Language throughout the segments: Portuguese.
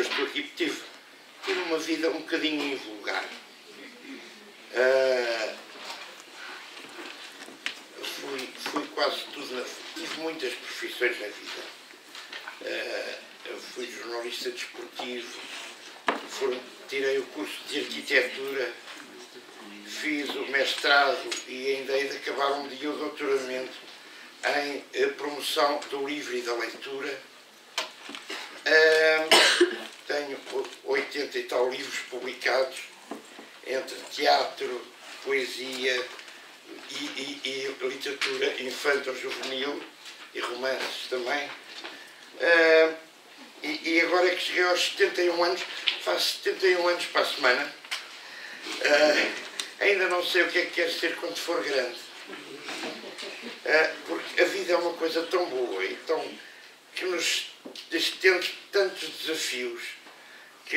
eu estou aqui, tive uma vida um bocadinho invulgar. Fui quase tudo, tive muitas profissões na vida. Fui jornalista desportivo, tirei o curso de arquitetura, fiz o mestrado e ainda hei de acabar um dia o doutoramento em promoção do livro e da leitura. Tenho 80 e tal livros publicados, entre teatro, poesia e literatura infanto-juvenil e romances também. E agora é que cheguei aos 71 anos, faço 71 anos para a semana. Ainda não sei o que é que quero ser quando for grande. Porque a vida é uma coisa tão boa e que nos temos tantos desafios que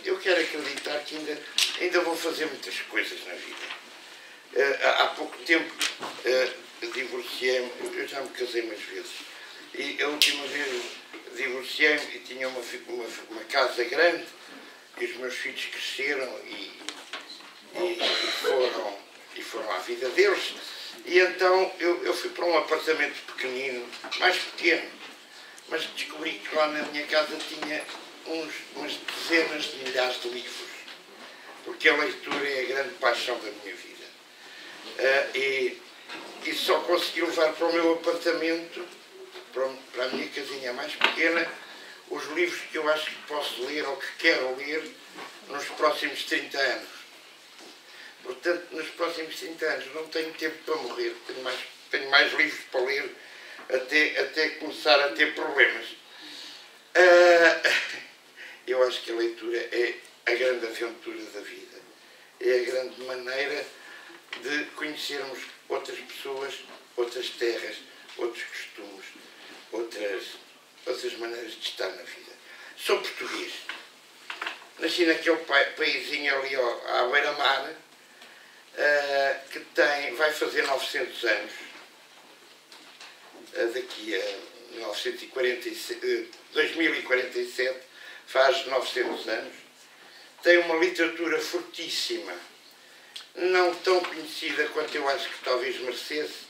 eu quero acreditar que ainda vou fazer muitas coisas na vida. Há pouco tempo divorciei-me, eu já me casei umas vezes, e a última vez divorciei-me e tinha uma casa grande e os meus filhos cresceram e foram à vida deles. E então eu fui para um apartamento pequenino, mais pequeno, mas descobri que lá na minha casa tinha umas dezenas de milhares de livros, porque a leitura é a grande paixão da minha vida. E só consegui levar para o meu apartamento, para a minha casinha mais pequena, os livros que eu acho que posso ler ou que quero ler nos próximos 30 anos. Portanto, nos próximos 30 anos não tenho tempo para morrer, tenho mais livros para ler até começar a ter problemas. Eu acho que a leitura é a grande aventura da vida. É a grande maneira de conhecermos outras pessoas, outras terras, outros costumes, outras maneiras de estar na vida. Sou português. Nasci naquele paísinho ali à beira-mar, que vai fazer 900 anos, daqui a 2047 faz 900 anos, tem uma literatura fortíssima, não tão conhecida quanto eu acho que talvez merecesse,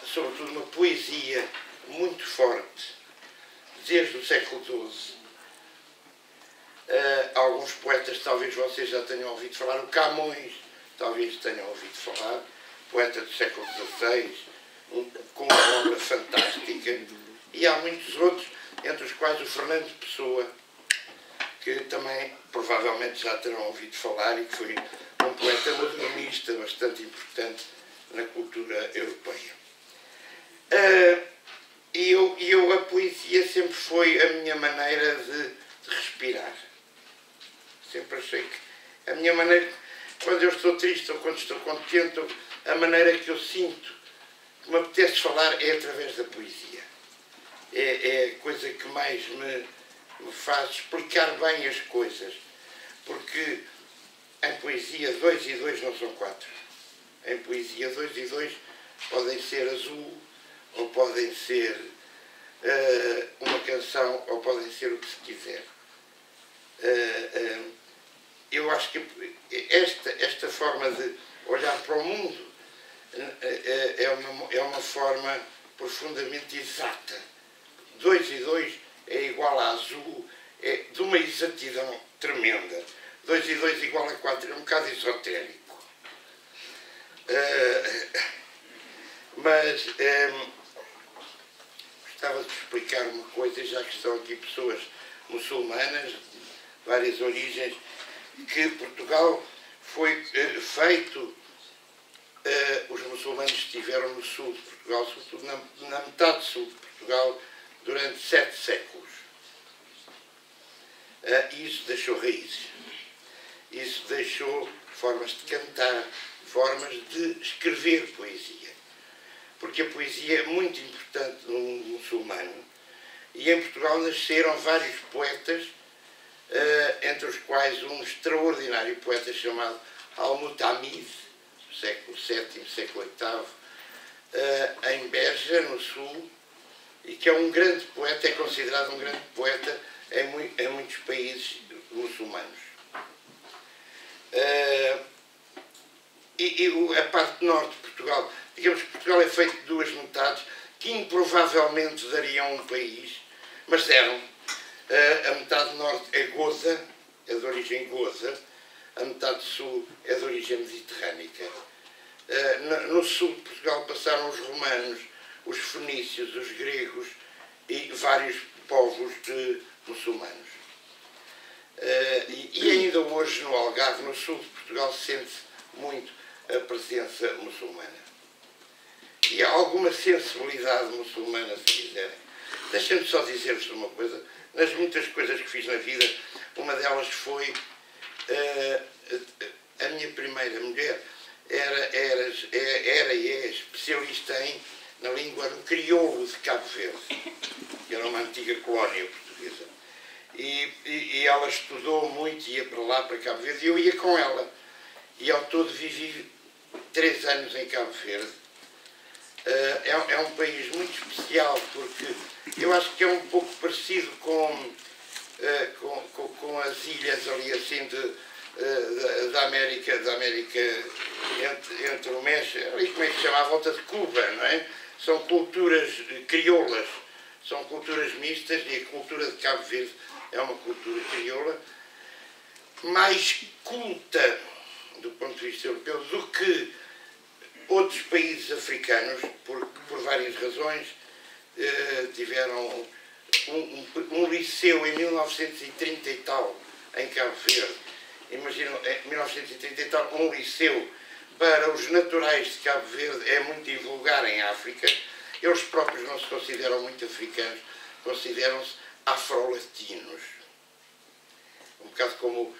sobretudo uma poesia muito forte, desde o século XII. Alguns poetas talvez vocês já tenham ouvido falar, o Camões talvez tenham ouvido falar, poeta do século XVI, com uma obra fantástica, e há muitos outros, entre os quais o Fernando Pessoa, que também provavelmente já terão ouvido falar e que foi um poeta modernista bastante importante na cultura europeia. A poesia sempre foi a minha maneira de respirar. Sempre achei que a minha maneira, quando eu estou triste ou quando estou contente, a maneira que eu sinto, que me apetece falar, é através da poesia. É a coisa que mais me faz explicar bem as coisas. Porque em poesia 2 e 2 não são 4. Em poesia 2 e 2 podem ser azul, ou podem ser uma canção, ou podem ser o que se quiser. Eu acho que esta forma de olhar para o mundo é uma forma profundamente exata. 2 e 2 é igual a azul, é de uma exatidão tremenda. 2 e 2 igual a 4 é um bocado esotérico. Mas gostava de explicar uma coisa, já que estão aqui pessoas muçulmanas, de várias origens, que Portugal foi feito, os muçulmanos estiveram no sul de Portugal, sobretudo na metade sul de Portugal, durante 7 séculos. E isso deixou raízes. Isso deixou formas de cantar, formas de escrever poesia. Porque a poesia é muito importante no mundo muçulmano. E em Portugal nasceram vários poetas, entre os quais um extraordinário poeta chamado Al-Mutamid, século VII, século VIII, em Beja, no sul, e que é um grande poeta, é considerado um grande poeta em muitos países muçulmanos. A parte norte de Portugal, digamos que Portugal é feito de duas metades, que improvavelmente dariam um país, mas deram. A metade norte é goza, é de origem goza, a metade sul é de origem mediterrânica. No sul de Portugal passaram os romanos, os fenícios, os gregos e vários povos muçulmanos. E ainda hoje no Algarve, no sul de Portugal, sente-se muito a presença muçulmana. E há alguma sensibilidade muçulmana, se quiserem. Deixem-me só dizer-vos uma coisa. Nas muitas coisas que fiz na vida, uma delas foi a minha primeira mulher era e é especialista na língua no crioulo de Cabo Verde, que era uma antiga colónia portuguesa. E ela estudou muito, ia para lá, para Cabo Verde, e eu ia com ela. E ao todo vivi 3 anos em Cabo Verde. É um país muito especial, porque eu acho que é um pouco parecido com as ilhas ali assim da América entre o México, ali como é que se chama, à volta de Cuba, não é? São culturas crioulas, são culturas mistas, e a cultura de Cabo Verde é uma cultura crioula mais culta do ponto de vista europeu do que outros países africanos, por várias razões. Tiveram um liceu em 1930 e tal, em Cabo Verde. Imaginam, em 1930 e tal, um liceu para os naturais de Cabo Verde é muito invulgar em África. Eles próprios não se consideram muito africanos, consideram-se afro-latinos. Um bocado como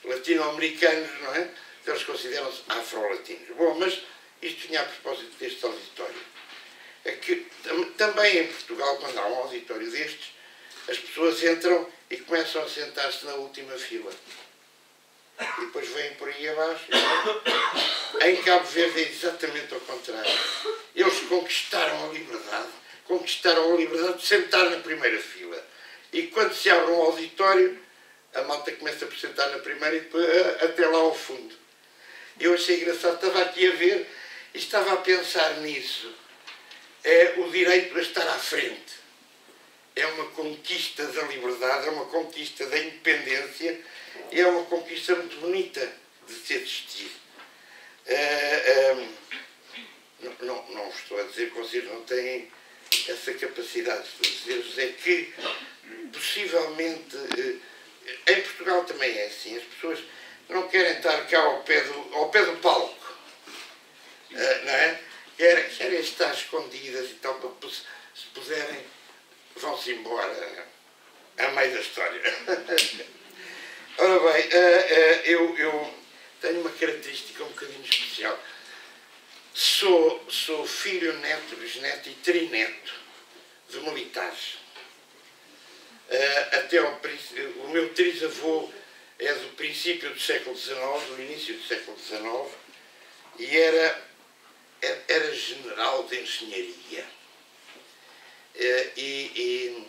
latino-americanos, não é? Eles consideram-se afro-latinos. Bom, mas isto vinha a propósito deste auditório. É que também em Portugal, quando há um auditório destes, as pessoas entram e começam a sentar-se na última fila. E depois vêm por aí abaixo. Em Cabo Verde é exatamente ao contrário. Eles conquistaram a liberdade de sentar na primeira fila. E quando se abre um auditório, a malta começa por sentar na primeira e depois até lá ao fundo. Eu achei engraçado, estava aqui a ver e estava a pensar nisso. É o direito a estar à frente. É uma conquista da liberdade, é uma conquista da independência e é uma conquista muito bonita de se assistir. Não estou a dizer que vocês não têm essa capacidade, estou a dizer-vos é que possivelmente em Portugal também é assim, as pessoas não querem estar cá ao pé do palco, não é? Querem estar escondidas e tal, para se puderem, vão-se embora a meio da história. Ora bem, eu tenho uma característica um bocadinho especial. Sou filho, neto, bisneto e trineto de militares. O meu trisavô é do princípio do século XIX, do início do século XIX, e era general de engenharia. E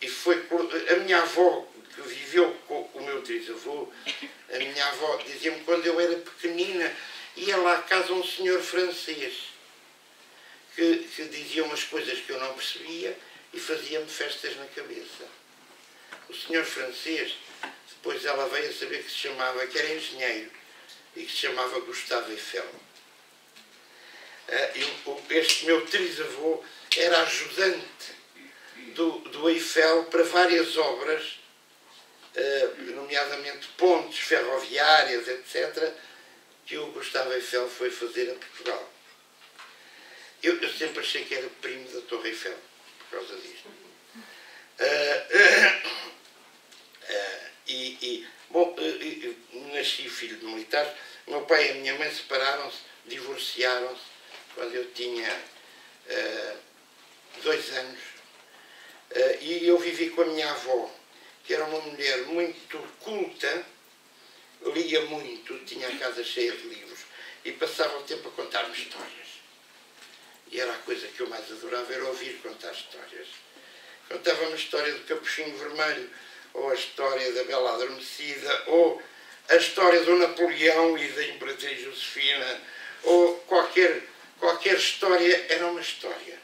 foi a minha avó, que viveu com o meu trisavô, a minha avó dizia-me quando eu era pequenina, ia lá à casa um senhor francês que dizia umas coisas que eu não percebia e fazia-me festas na cabeça. O senhor francês, depois ela veio a saber que era engenheiro e que se chamava Gustave Eiffel. Este meu trisavô era ajudante do Eiffel para várias obras, nomeadamente pontes ferroviárias, etc., que o Gustave Eiffel foi fazer a Portugal. Eu sempre achei que era primo da Torre Eiffel, por causa disto. Bom, nasci filho de militares. O meu pai e a minha mãe separaram-se, divorciaram-se, quando eu tinha 2 anos. E eu vivi com a minha avó, que era uma mulher muito culta, lia muito, tinha a casa cheia de livros e passava o tempo a contar-me histórias. E era a coisa que eu mais adorava, era ouvir contar histórias. Contava-me a história do Capuchinho Vermelho, ou a história da Bela Adormecida, ou a história do Napoleão e da Imperatriz Josefina, ou qualquer história era uma história.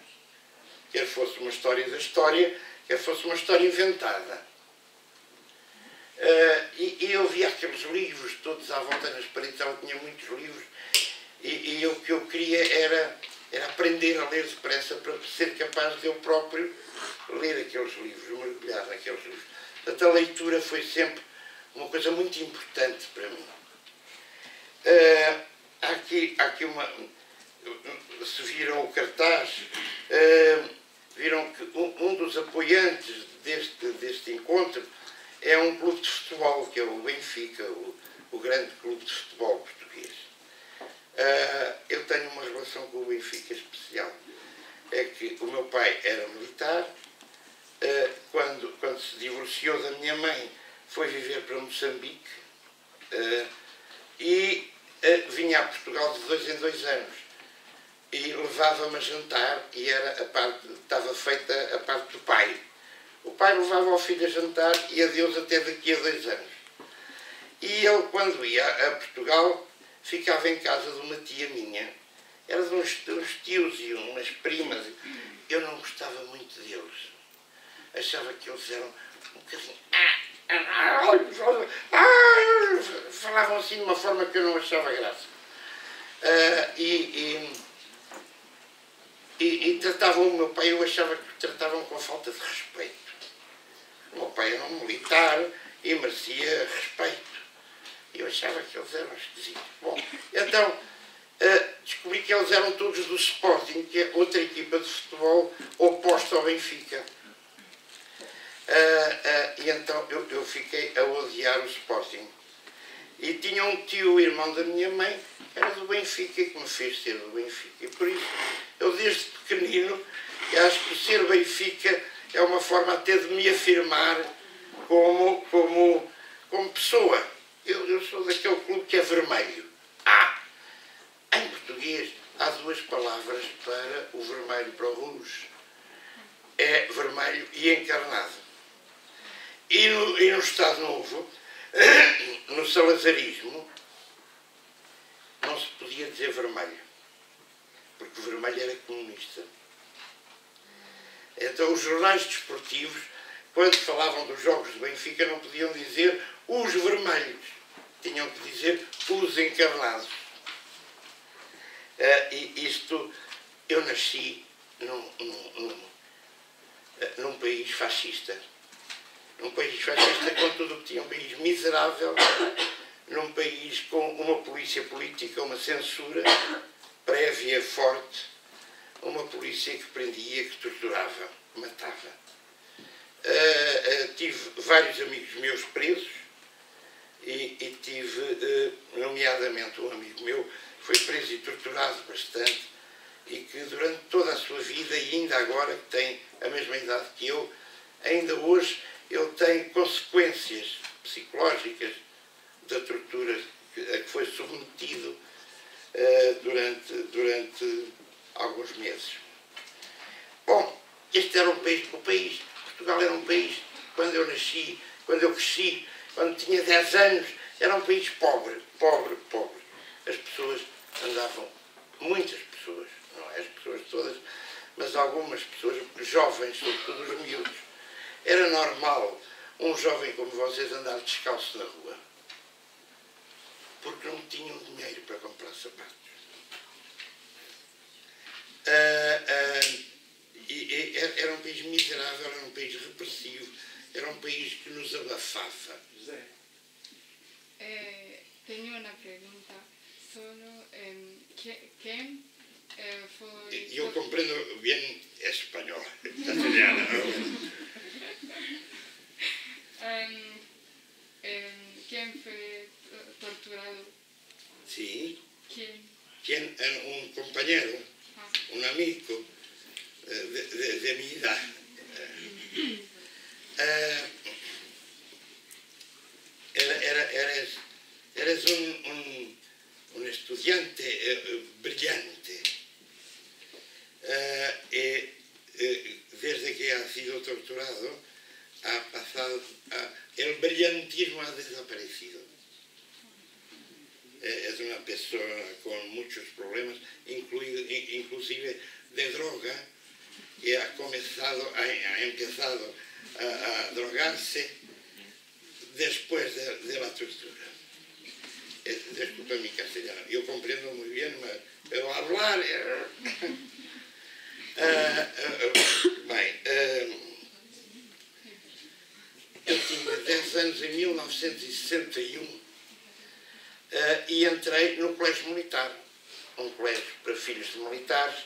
Quer fosse uma história da história, quer fosse uma história inventada. E eu via aqueles livros todos à volta nas paredes, ela tinha muitos livros, e o que eu queria era aprender a ler depressa para ser capaz de eu próprio ler aqueles livros, mergulhar naqueles livros. Portanto, a leitura foi sempre uma coisa muito importante para mim. Há aqui uma... Se viram o cartaz, viram que um dos apoiantes deste encontro é um clube de futebol, que é o Benfica, o grande clube de futebol português. Eu tenho uma relação com o Benfica especial. É que o meu pai era militar, quando se divorciou da minha mãe, foi viver para Moçambique e vinha a Portugal de 2 em 2 anos. E levava-me a jantar e estava feita a parte do pai. O pai levava o filho a jantar e adeus até daqui a 2 anos. E ele, quando ia a Portugal, ficava em casa de uma tia minha. Era de uns tios e umas primas. Eu não gostava muito deles. Achava que eles eram um bocadinho... falavam assim de uma forma que eu não achava graça. E tratavam o meu pai, eu achava que o tratavam com falta de respeito. O meu pai era um militar e merecia respeito. Eu achava que eles eram esquisitos. Bom, então descobri que eles eram todos do Sporting, que é outra equipa de futebol oposta ao Benfica. E então eu fiquei a odiar o Sporting. E tinha um tio, irmão da minha mãe, que era do Benfica, que me fez ser do Benfica. E por isso, eu desde pequenino, acho que ser Benfica é uma forma até de me afirmar como pessoa. Eu sou daquele clube que é vermelho. Em português, há 2 palavras para o vermelho, para o rouge. É vermelho e encarnado. E no Estado Novo, no salazarismo, não se podia dizer vermelho, porque o vermelho era comunista. Então os jornais desportivos, quando falavam dos jogos do Benfica, não podiam dizer os vermelhos, tinham que dizer os encarnados. E isto, eu nasci num país fascista. Num país fascista, contudo, que tinha um país miserável, num país com uma polícia política, uma censura prévia, forte, uma polícia que prendia, que torturava, matava. Tive vários amigos meus presos e tive, nomeadamente, um amigo meu que foi preso e torturado bastante e que durante toda a sua vida, e ainda agora, que tem a mesma idade que eu, ainda hoje ele tem consequências psicológicas da tortura a que foi submetido durante alguns meses. Bom, este era o país. Portugal era um país, quando eu nasci, quando eu cresci, quando tinha 10 anos, era um país pobre. As pessoas andavam, muitas pessoas, não é as pessoas todas, mas algumas pessoas, jovens, sobretudo os miúdos. Era normal um jovem como vocês andar descalço na rua, porque não tinham dinheiro para comprar sapatos. Era um país miserável, era um país repressivo, era um país que nos abafava. José. Tenho uma pergunta sobre quem foi... Eu compreendo bem espanhol, italiano. Quem foi torturado? Sí. ¿Quién? Un compañero, un amigo de mi edad. Eres un estudiante brillante. sido torturado, el brillantismo ha desaparecido. Es una persona con muchos problemas, inclusive de droga, que ha empezado a drogarse después de la tortura. Desculpa mi castellano, yo comprendo muy bien, pero hablar... eu tinha 10 anos em 1961 e entrei no colégio militar, um colégio para filhos de militares,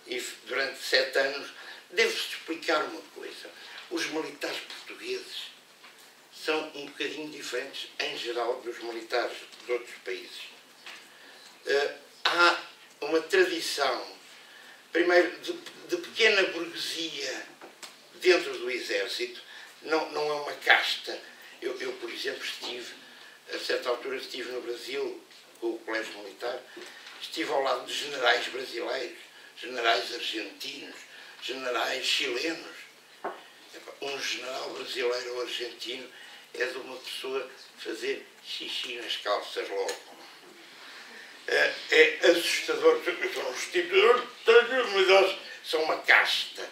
e durante 7 anos devo-vos explicar uma coisa: os militares portugueses são um bocadinho diferentes em geral dos militares dos outros países. Há uma tradição, primeiro, de pequena burguesia dentro do exército. Não é uma casta. Eu, por exemplo, a certa altura estive no Brasil com o colégio militar, estive ao lado de generais brasileiros, generais argentinos, generais chilenos. Um general brasileiro ou argentino é de uma pessoa fazer xixi nas calças logo. É assustador. São os tipos, são uma casta.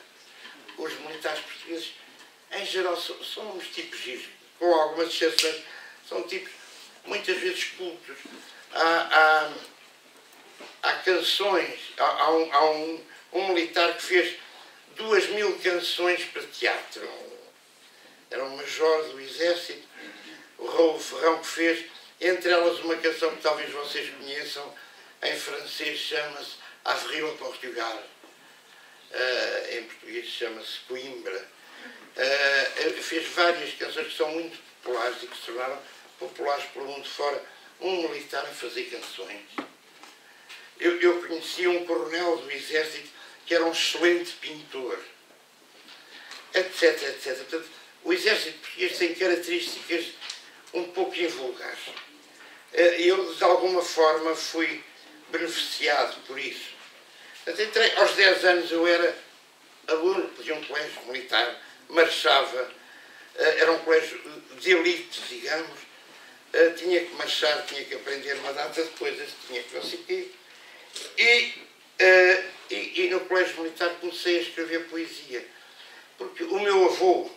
Os militares portugueses, em geral, são uns tipos giros, com algumas exceções, são tipos muitas vezes cultos. Há canções, há um militar que fez 2000 canções para teatro. Era um major do exército, o Raul Ferrão, que fez, entre elas uma canção que talvez vocês conheçam, em francês chama-se Avril a Portugal, em português chama-se Coimbra. Fez várias canções que são muito populares e que se tornaram populares pelo mundo fora. Um militar a fazer canções. Eu conheci um coronel do exército que era um excelente pintor, etc, etc. Portanto, o exército português tem características um pouco invulgares. Eu, de alguma forma, fui beneficiado por isso. Portanto, aos 10 anos eu era aluno de um colégio militar, marchava, era um colégio de elite, digamos, tinha que marchar, tinha que aprender uma data de coisas, tinha que não sei o quê. E no colégio militar comecei a escrever poesia, porque o meu avô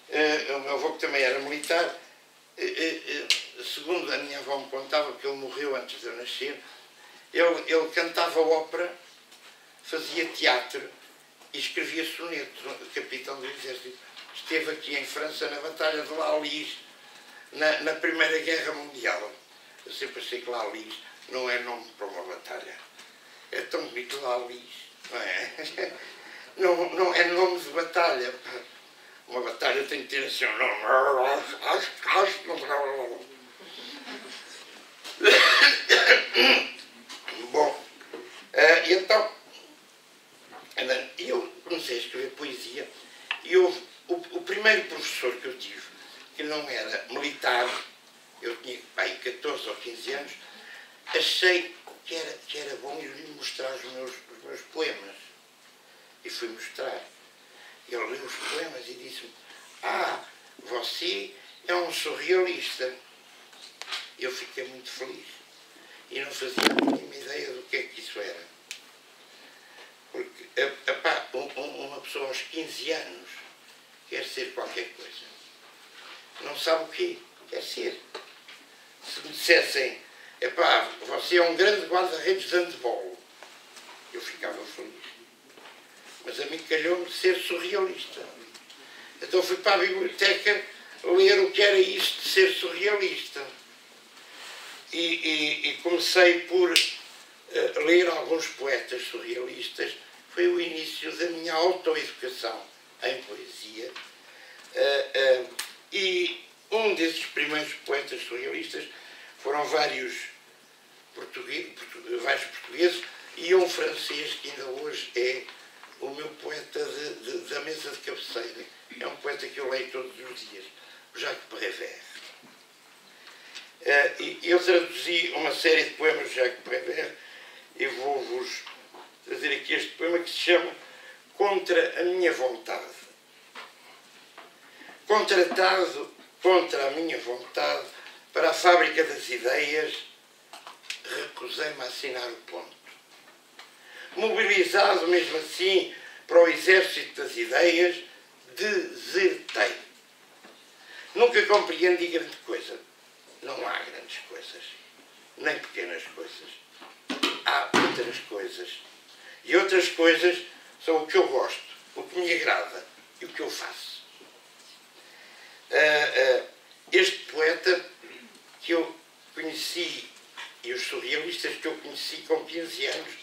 que também era militar, segundo a minha avó me contava, que ele morreu antes de eu nascer, ele cantava ópera, fazia teatro e escrevia sonetos. O capitão do exército esteve aqui em França na Batalha de Lalis, na Primeira Guerra Mundial. Eu sempre achei que Lalis não é nome para uma batalha. É tão bonito Lalis, não é? Não é nome de batalha. Uma batalha tem que ter assim... Bom, e então, eu comecei a escrever poesia e o primeiro professor que eu tive, que não era militar, eu tinha 14 ou 15 anos, achei que era bom ir-lhe mostrar os meus poemas. E fui mostrar. Ele leu os poemas e disse-me: você é um surrealista. Eu fiquei muito feliz e não fazia a mínima ideia do que é que isso era. Porque uma pessoa aos 15 anos quer ser qualquer coisa. Não sabe o quê? Quer ser. Se me dissessem: você é um grande guarda-redes de handball, eu ficava feliz. Mas a mim calhou-me ser surrealista. Então fui para a biblioteca ler o que era isto de ser surrealista. E comecei por ler alguns poetas surrealistas. Foi o início da minha autoeducação em poesia. E um desses primeiros poetas surrealistas foram vários portugueses e um francês que ainda hoje é o meu poeta da mesa de cabeceira. É um poeta que eu leio todos os dias, o Jacques Prévert. Eu traduzi uma série de poemas de Jacques Prévert e vou-vos trazer aqui este poema que se chama Contra a Minha Vontade. contratado contra a minha vontade para a fábrica das ideias, recusei-me a assinar o ponto. Mobilizado mesmo assim para o exército das ideias, desertei. Nunca compreendi grande coisa. Não há grandes coisas, nem pequenas coisas. Há outras coisas. E outras coisas são o que eu gosto, o que me agrada e o que eu faço. Este poeta que eu conheci, e os surrealistas que eu conheci com 15 anos,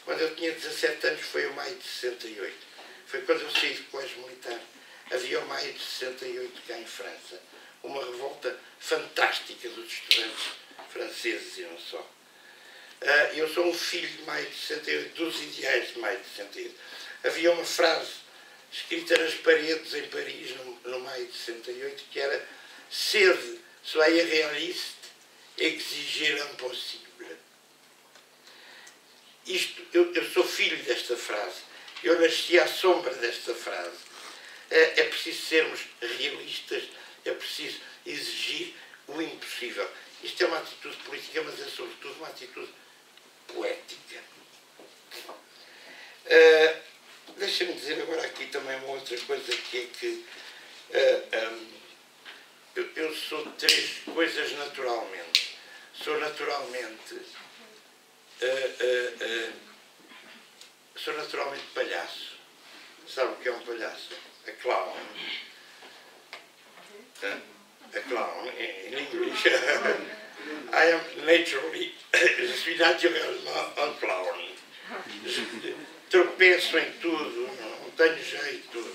quando eu tinha 17 anos, foi o maio de 68. Foi quando eu saí do colégio militar. Havia o maio de 68 cá em França. Uma revolta fantástica dos estudantes franceses e não só. Eu sou um filho de maio de 68, dos ideais de maio de 68. Havia uma frase escrita nas paredes em Paris, no maio de 68, que era "Sede, soyez réaliste, exigez l'impossible". Eu sou filho desta frase. Eu nasci à sombra desta frase. É preciso sermos realistas, é preciso exigir o impossível. Isto é uma atitude política, mas é sobretudo uma atitude poética. Deixa-me dizer agora aqui também uma outra coisa, que é que eu sou três coisas naturalmente. Sou naturalmente palhaço. Sabe o que é um palhaço? A clown. A clown, in English. I am naturally, je suis naturellement un clown. Tropeço em tudo, não tenho jeito.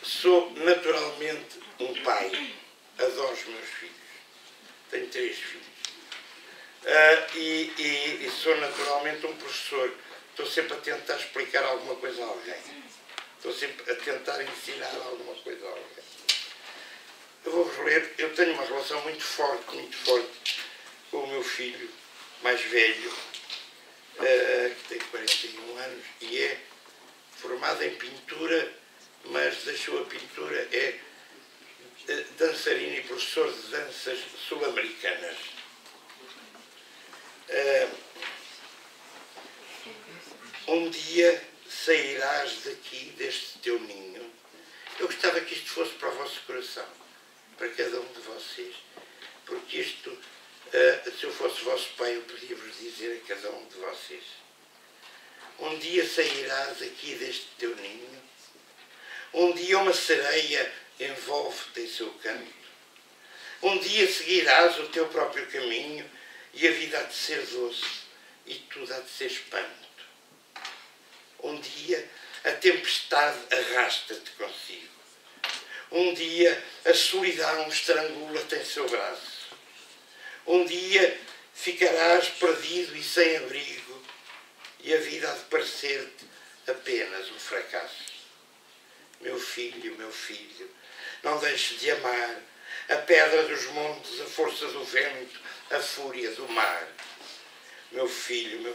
Sou naturalmente um pai. Adoro os meus filhos. Tenho 3 filhos. E sou naturalmente um professor. Estou sempre a tentar explicar alguma coisa a alguém. Estou sempre a tentar ensinar alguma coisa a alguém. Eu vou-vos ler. Eu tenho uma relação muito forte com o meu filho mais velho, que tem 41 anos e é formado em pintura, mas deixou a pintura, é dançarino e professor de danças sul-americanas. Um dia sairás daqui, deste teu ninho. Eu gostava que isto fosse para o vosso coração, para cada um de vocês, porque isto, se eu fosse vosso pai, eu podia-vos dizer a cada um de vocês: um dia sairás aqui deste teu ninho, um dia uma sereia envolve-te em seu canto, um dia seguirás o teu próprio caminho e a vida há de ser doce e tudo há de ser espanto. Um dia a tempestade arrasta-te consigo. Um dia a solidão estrangula-te em seu braço. Um dia ficarás perdido e sem abrigo e a vida há de parecer-te apenas um fracasso. Meu filho, não deixes de amar a pedra dos montes, a força do vento, a fúria do mar. Meu filho,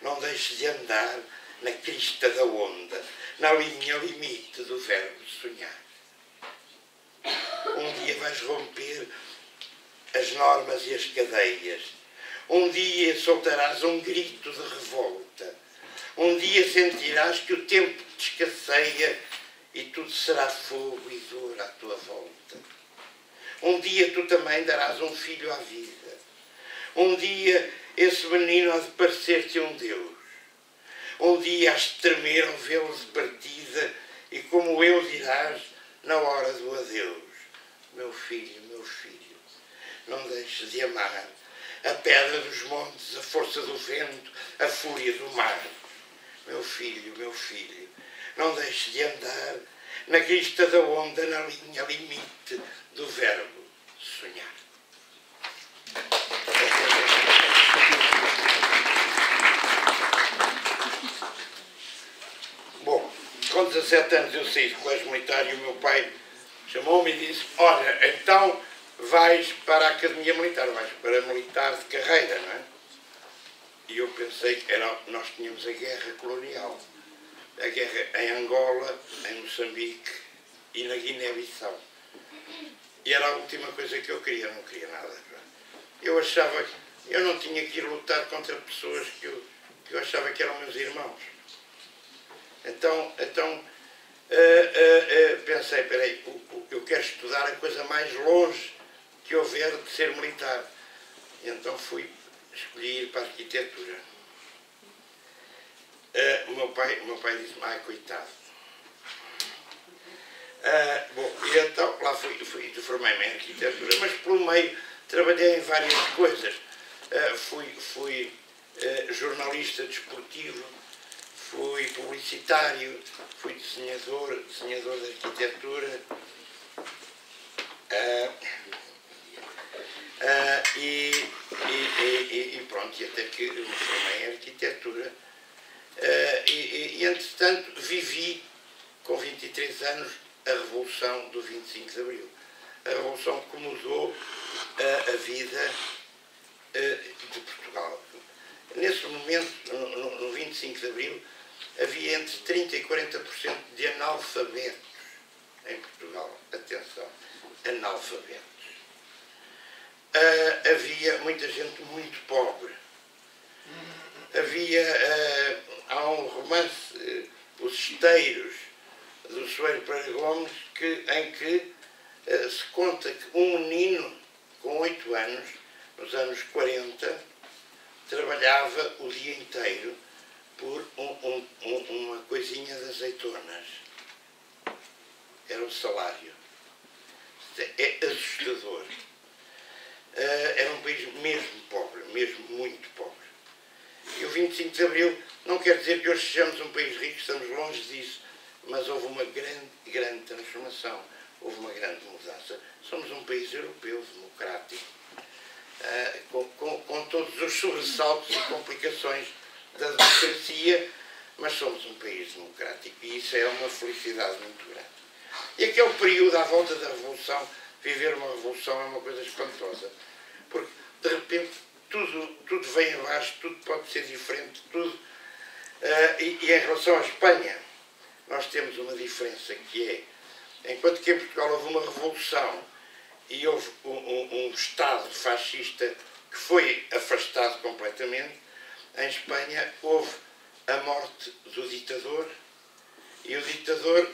não deixes de andar na crista da onda, na linha limite do verbo sonhar. Um dia vais romper as normas e as cadeias. Um dia soltarás um grito de revolta. Um dia sentirás que o tempo te escasseia e tudo será fogo e dor à tua volta. Um dia tu também darás um filho à vida. Um dia esse menino há de parecer-te um Deus. Um dia has de tremer ao vê-lo de partida e como eu dirás na hora do adeus: meu filho, não deixes de amar a pedra dos montes, a força do vento, a fúria do mar. Meu filho, não deixes de andar na crista da onda, na linha limite do verbo sonhar. Bom, com 17 anos eu saí do colégio militar e o meu pai chamou-me e disse: olha, então vais para a Academia Militar, vais para militar de carreira, não é? E eu pensei que nós tínhamos a guerra colonial, a guerra em Angola, em Moçambique e na Guiné-Bissau. E era a última coisa que eu queria, não queria nada. Eu achava que eu não tinha que ir lutar contra pessoas que eu achava que eram meus irmãos. Então pensei, peraí, eu quero estudar a coisa mais longe que houver de ser militar. E então escolhi ir para a arquitetura. O meu pai disse-me, ai, coitado. Bom, e então lá formei-me em arquitetura, mas pelo meio trabalhei em várias coisas. Fui jornalista desportivo, fui publicitário, fui desenhador de arquitetura. E pronto, e até que me formei em arquitetura. Entretanto, vivi com 23 anos a Revolução do 25 de Abril. A Revolução que mudou a vida de Portugal. Nesse momento, no 25 de Abril, havia entre 30% e 40% de analfabetos em Portugal. Atenção, analfabetos. Havia muita gente muito pobre. Há um romance, Os Esteiros, do Soeiro Pereira Gomes, em que se conta que um menino com 8 anos, nos anos 40, trabalhava o dia inteiro por uma coisinha de azeitonas. Era o salário. É assustador. Era um país mesmo pobre, mesmo muito pobre. E o 25 de Abril não quer dizer que hoje sejamos um país rico, estamos longe disso, mas houve uma grande transformação, houve uma grande mudança. Somos um país europeu, democrático, com todos os sobressaltos e complicações da democracia, mas somos um país democrático e isso é uma felicidade muito grande. E aquele período à volta da Revolução, viver uma revolução é uma coisa espantosa, porque de repente tudo vem abaixo, tudo pode ser diferente, tudo. E em relação à Espanha, nós temos uma diferença que é, enquanto que em Portugal houve uma revolução e houve um Estado fascista que foi afastado completamente, em Espanha houve a morte do ditador e o ditador,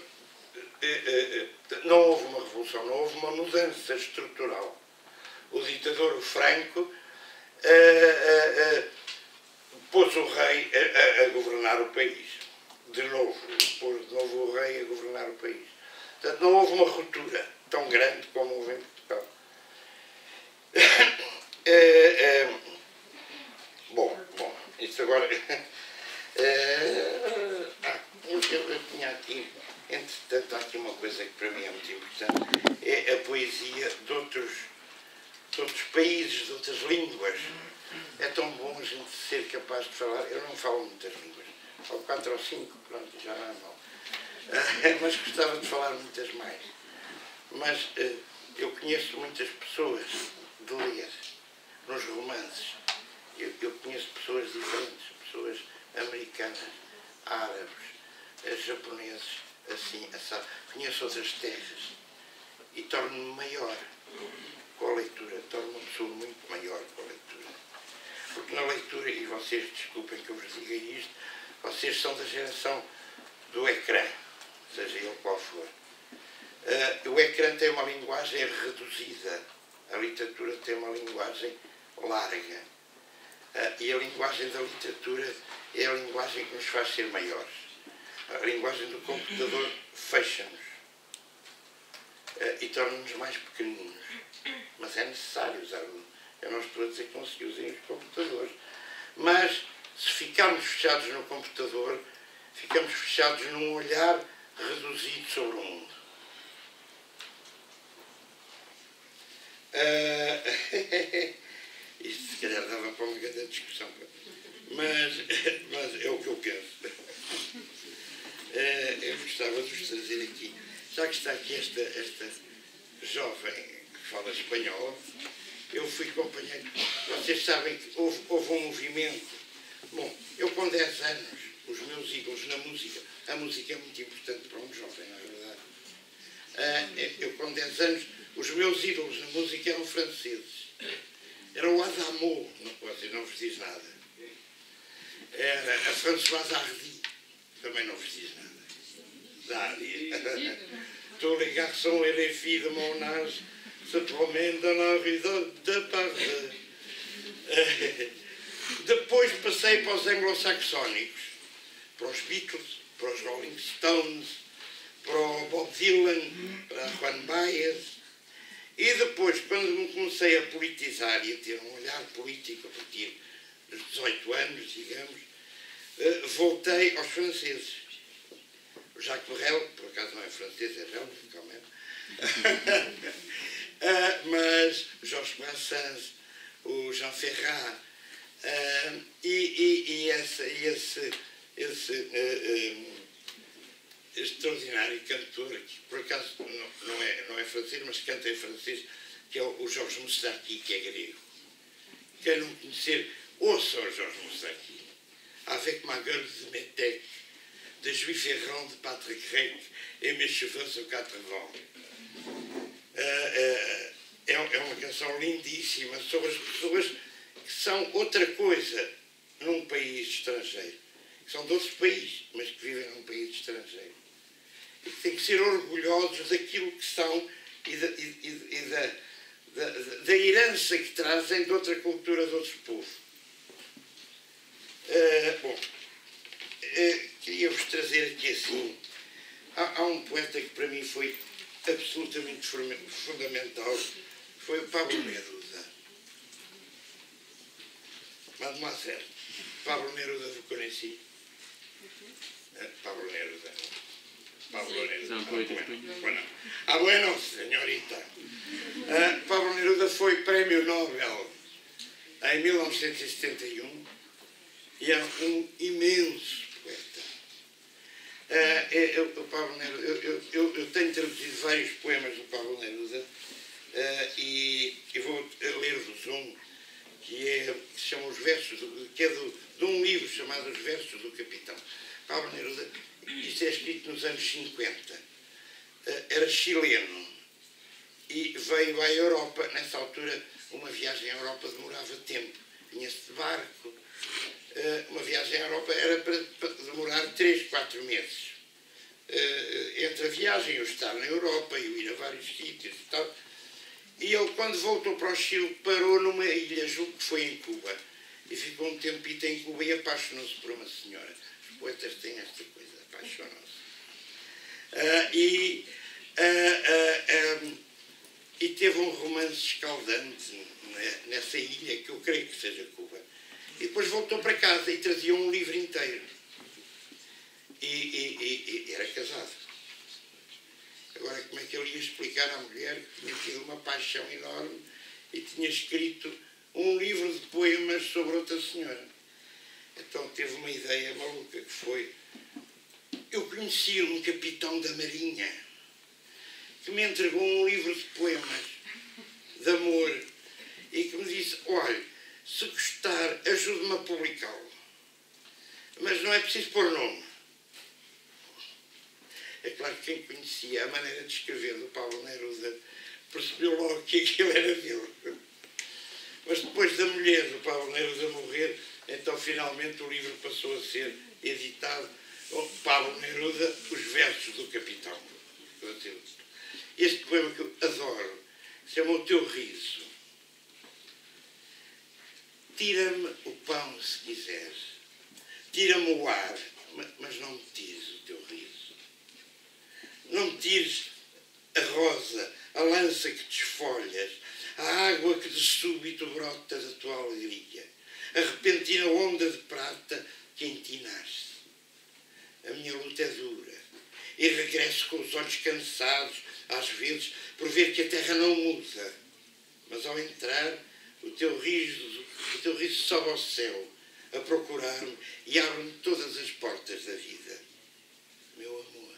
não houve uma revolução, não houve uma mudança estrutural. O ditador Franco pôs o rei a governar o país. Pôs de novo o rei a governar o país. Portanto, não houve uma ruptura tão grande como houve em Portugal. Bom, isso agora... eu tinha aqui, entretanto, há aqui uma coisa que para mim é muito importante, é a poesia de outros países, de outras línguas. É tão bom a gente ser capaz de falar. Eu não falo muitas línguas, falo 4 ou 5, pronto, já não é mal. Mas gostava de falar muitas mais. Mas eu conheço muitas pessoas de ler nos romances. Eu conheço pessoas diferentes, pessoas americanas, árabes, japoneses, assim, assado. Conheço outras terras e torno-me maior com a leitura, torno-me uma pessoa muito maior com a leitura. Porque na leitura, e vocês desculpem que eu vos diga isto, vocês são da geração do ecrã, seja ele qual for. O ecrã tem uma linguagem reduzida, a literatura tem uma linguagem larga. E a linguagem da literatura é a linguagem que nos faz ser maiores. A linguagem do computador fecha-nos e torna-nos mais pequeninos. Mas é necessário usar-lo. Eu não estou a dizer que não se usem os computadores. Mas se ficarmos fechados no computador, ficamos fechados num olhar reduzido sobre o mundo. Isto se calhar dava para uma grande discussão, mas é o que eu penso. Eu gostava de vos trazer aqui, já que está aqui esta jovem que fala espanhol, eu fui companheiro. Vocês sabem que houve um movimento. Bom, eu com 10 anos, os meus ídolos na música, a música é muito importante para um jovem, não é verdade? Eu com 10 anos, os meus ídolos na música eram franceses. Era o Adamo, não vos diz nada. Era a Françoise Hardy, também não vos diz nada. Tous les garçons et les filles de mon âge se promènent dans la rue de Paris. Depois passei para os anglo-saxónicos, para os Beatles, para os Rolling Stones, para o Bob Dylan, para a Juan Baez. E depois, quando me comecei a politizar e a ter um olhar político a partir dos 18 anos, digamos, voltei aos franceses. O Jacques Brel, por acaso não é francês, é belga, calma. Mas o Georges Brassens, o Jean Ferrat, e esse extraordinário cantor, que por acaso não é francês, mas canta em francês, que é o Georges Moustaki, que é grego. Quem não conhecer, ouça o Georges Moustaki. Avec ma gueule de métèque, de juif errant de pâtre grec, et mes cheveux aux quatre vents. É uma canção lindíssima sobre as pessoas que são outra coisa num país estrangeiro. Que são de outros países, mas que vivem num país estrangeiro. E que têm que ser orgulhosos daquilo que são e da herança que trazem de outra cultura, de outros povos. Queria-vos trazer aqui assim. Há um poeta que para mim foi absolutamente fundamental, foi o Pablo Neruda. Mademoiselle, Pablo Neruda vous connaissez? Pablo Neruda. Pablo Neruda. Bueno, senhorita. Pablo Neruda foi Prémio Nobel em 1971 e é um imenso poeta. Eu tenho traduzido vários poemas do Pablo Neruda e vou ler-vos um que se chama Os Versos, que é de um livro chamado Os Versos do Capitão. Pablo Neruda, isto é escrito nos anos 50, era chileno e veio à Europa. Nessa altura, uma viagem à Europa demorava tempo, vinha-se de barco. Uma viagem à Europa era para demorar 3, 4 meses. Entre a viagem, eu estar na Europa e eu ir a vários sítios e tal. E ele, quando voltou para o Chile, parou numa ilha, julgo que foi em Cuba, e ficou um tempito em Cuba e apaixonou-se por uma senhora. Os poetas têm esta coisa, apaixonam-se. E teve um romance escaldante nessa ilha, que eu creio que seja Cuba. E depois voltou para casa e trazia um livro inteiro. E era casado. Agora, como é que ele ia explicar à mulher que tinha tido uma paixão enorme e tinha escrito um livro de poemas sobre outra senhora? Então teve uma ideia maluca, que foi: eu conheci um capitão da Marinha que me entregou um livro de poemas de amor e que me disse: olha, se gostar, ajude-me a publicá-lo, mas não é preciso pôr nome. É claro que quem conhecia a maneira de escrever do Pablo Neruda percebeu logo que aquilo era dele. Mas depois da mulher do Pablo Neruda morrer, então finalmente o livro passou a ser editado. Pablo Neruda, Os Versos do Capitão. Este poema que eu adoro se chama O Teu Riso. Tira-me o pão se quiseres, tira-me o ar, mas não me tires o teu riso. Não me tires a rosa, a lança que desfolhas, a água que de súbito brota da tua alegria, a repentina onda de prata que em ti nasce. A minha luta é dura e regresso com os olhos cansados, às vezes, por ver que a terra não muda. Mas ao entrar, o teu riso sobe ao céu a procurar-me e abre-me todas as portas da vida. Meu amor,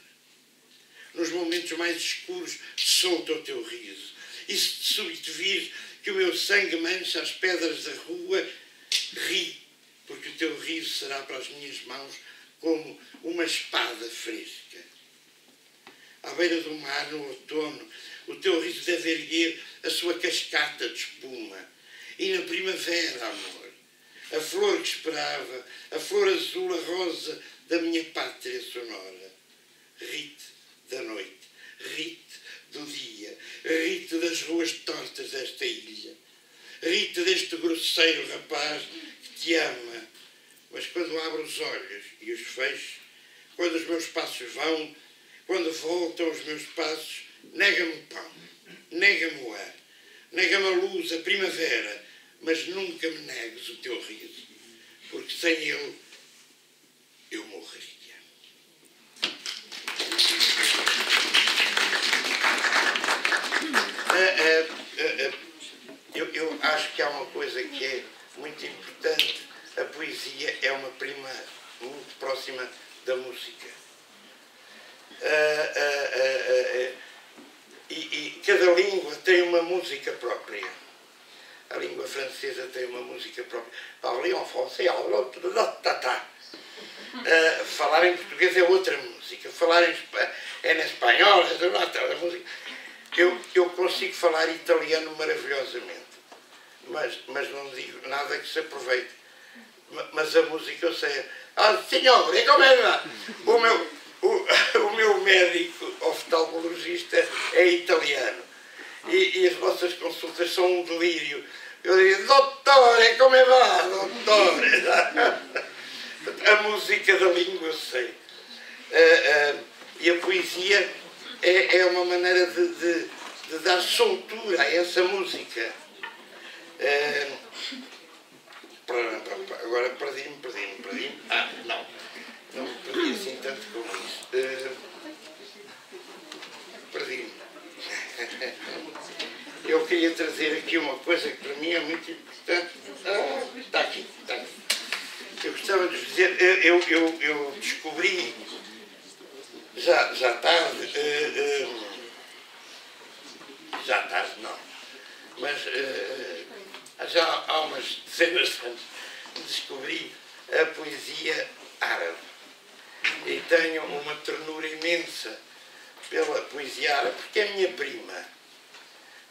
nos momentos mais escuros, solta o teu riso. E se de súbito vires que o meu sangue mancha as pedras da rua, ri, porque o teu riso será para as minhas mãos como uma espada fresca. Há beira do mar no outono, o teu riso deve erguer a sua cascata de espuma. E na primavera, amor, a flor que esperava, a flor azul, a rosa da minha pátria sonora. Rite da noite, rite do dia, rite das ruas tortas desta ilha. Rite deste grosseiro rapaz que te ama. Mas quando abro os olhos e os fecho, quando os meus passos vão, quando voltam os meus passos, nega-me o pão, nega-me o ar, nega-me a luz, a primavera, mas nunca me negues o teu riso, porque sem ele eu morreria. Eu acho que há uma coisa que é muito importante. A poesia é uma prima muito próxima da música. E cada língua tem uma música própria. A língua francesa tem uma música própria. Parler en français, falar em português é outra música. Falar em espanhol é outra música. Eu consigo falar italiano maravilhosamente, mas não digo nada que se aproveite. Mas a música eu sei. Ah, senhor, como é que o meu médico oftalmologista é italiano. E as vossas consultas são um delírio. Eu digo, dottore, como va, dottore? A música da língua eu sei. E a poesia é uma maneira de dar soltura a essa música. Agora perdi-me. Ah, não me perdi assim tanto como isso. Perdi-me. Eu queria trazer aqui uma coisa que para mim é muito importante. Está aqui. Eu gostava de dizer, eu descobri, já tarde não, mas já há umas dezenas de anos descobri a poesia árabe. E tenho uma ternura imensa pela poesia árabe, porque é minha prima.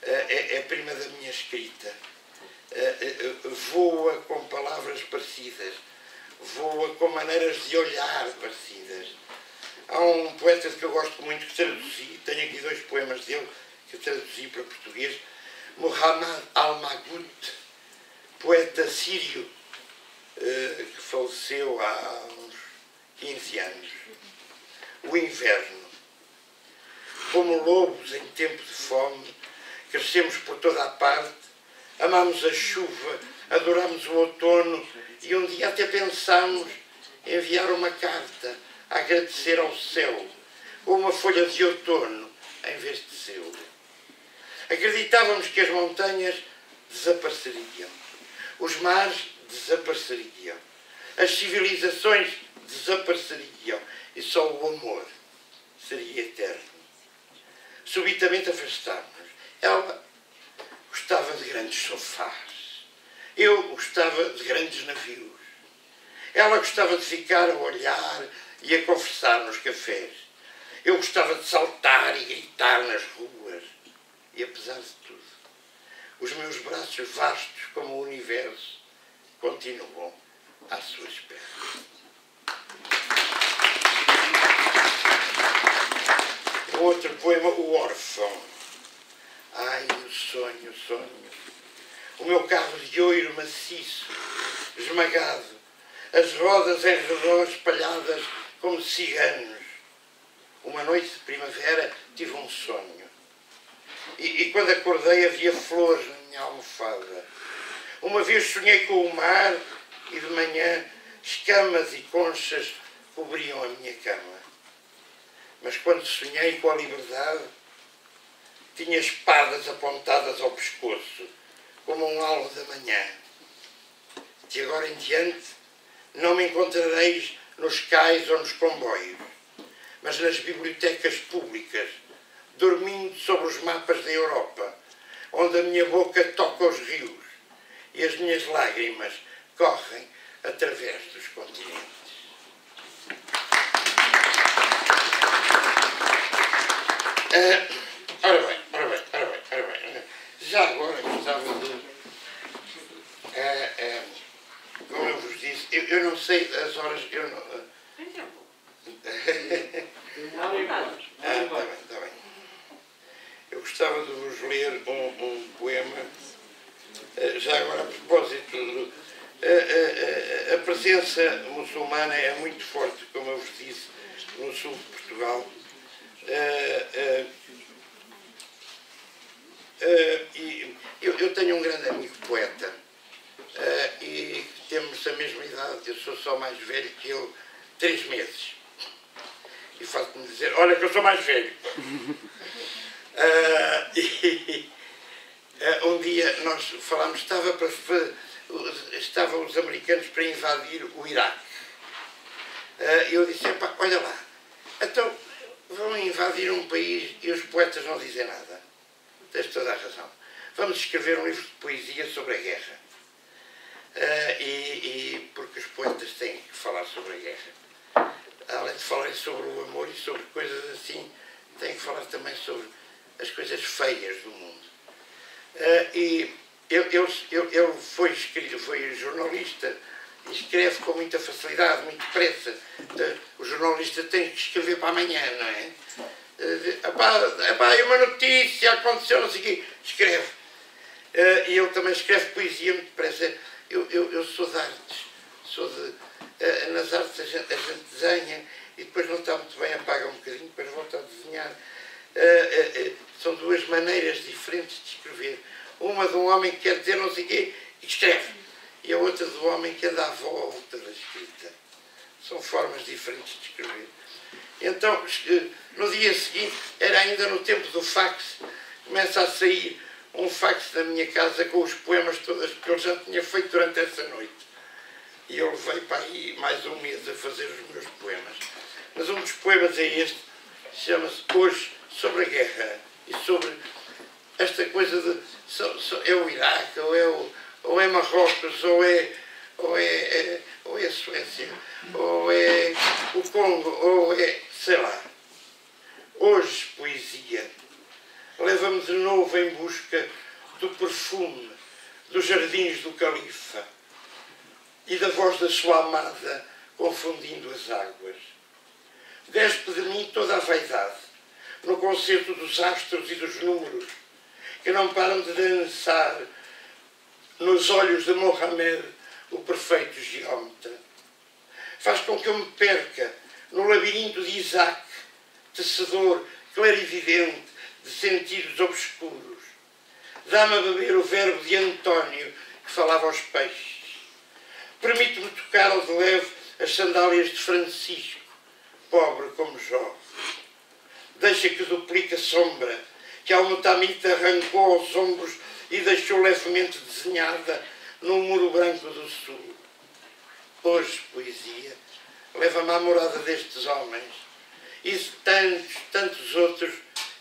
É prima da minha escrita. Voa com palavras parecidas. Voa com maneiras de olhar parecidas. Há um poeta que eu gosto muito que traduzi, tenho aqui 2 poemas dele que traduzi para português, Muhammad al-Maghut, poeta sírio, que faleceu há uns 15 anos. O inverno. Como lobos em tempo de fome, crescemos por toda a parte, amamos a chuva, adoramos o outono e um dia até pensámos enviar uma carta a agradecer ao céu, ou uma folha de outono em vez de seu. Acreditávamos que as montanhas desapareceriam, os mares desapareceriam, as civilizações desapareceriam e só o amor seria eterno. Subitamente afastámos-nos. Ela gostava de grandes sofás. Eu gostava de grandes navios. Ela gostava de ficar a olhar e a conversar nos cafés. Eu gostava de saltar e gritar nas ruas. E apesar de tudo, os meus braços vastos como o universo continuam à sua espera. O outro poema, O Órfão. Ai, o sonho. O meu carro de ouro maciço, esmagado, as rodas em redor espalhadas como ciganos. Uma noite de primavera tive um sonho. E quando acordei havia flores na minha almofada. Uma vez sonhei com o mar e de manhã escamas e conchas cobriam a minha cama. Mas quando sonhei com a liberdade, tinha espadas apontadas ao pescoço, como um alvo da manhã. De agora em diante, não me encontrareis nos cais ou nos comboios, mas nas bibliotecas públicas, dormindo sobre os mapas da Europa, onde a minha boca toca os rios e as minhas lágrimas correm através dos continentes. Está bem, está bem. Eu gostava de vos ler um poema, já agora a propósito, a presença muçulmana é muito forte, como eu vos disse, no sul de Portugal. E eu tenho um grande amigo poeta, e temos a mesma idade, eu sou só mais velho que ele 3 meses. E falta-me dizer, olha que eu sou mais velho. Um dia nós falámos, estavam os americanos para invadir o Iraque. E eu disse, olha lá, então vão invadir um país e os poetas não dizem nada. Tens toda a razão. Vamos escrever um livro de poesia sobre a guerra. Porque os poetas têm que falar sobre a guerra. Além de falarem sobre o amor e sobre coisas assim, têm que falar também sobre as coisas feias do mundo. Ele foi jornalista e escreve com muita facilidade, muito depressa. O jornalista tem que escrever para amanhã, não é? É uma notícia, aconteceu, não sei o quê. Escreve. E ele também escreve poesia muito depressa. Eu sou de artes. Nas artes a gente desenha e depois não está muito bem, apaga um bocadinho, depois volta a desenhar. São duas maneiras diferentes de escrever. Uma de um homem que quer dizer não sei o quê e escreve. E a outra do homem que anda à volta da escrita. São formas diferentes de escrever. Então, no dia seguinte, era ainda no tempo do fax, começa a sair um fax da minha casa com os poemas todos que eu já tinha feito durante essa noite. E eu levei para aí mais um mês a fazer os meus poemas. Mas um dos poemas é este, chama-se Hoje sobre a Guerra. E sobre esta coisa de... é o Iraque, ou é Marrocos, ou é a Suécia, ou é o Congo, ou é... sei lá. Hoje, poesia, leva-me de novo em busca do perfume dos jardins do califa e da voz da sua amada confundindo as águas. Despe de mim toda a vaidade no concerto dos astros e dos números que não param de dançar nos olhos de Mohamed, o perfeito geómetra. Faz com que eu me perca no labirinto de Isaac, tecedor clarividente de sentidos obscuros. Dá-me a beber o verbo de António que falava aos peixes. Permite-me tocar ao de leve as sandálias de Francisco, pobre como Jó. Deixa que duplique a sombra que Al-Mutamita arrancou aos ombros e deixou levemente desenhada no muro branco do sul. Hoje, poesia, leva-me à morada destes homens e de tantos, tantos outros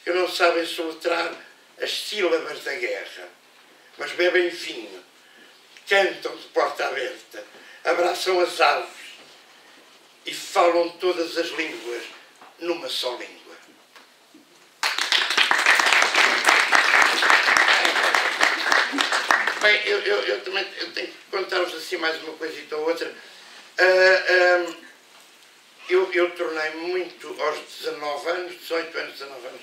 que não sabem soletrar as sílabas da guerra, mas bebem vinho, cantam de porta aberta, abraçam as aves e falam todas as línguas numa só língua. Bem, eu também tenho que contar-vos assim mais uma coisita ou outra. Eu tornei-me muito, aos 19 anos, 18 anos, 19 anos,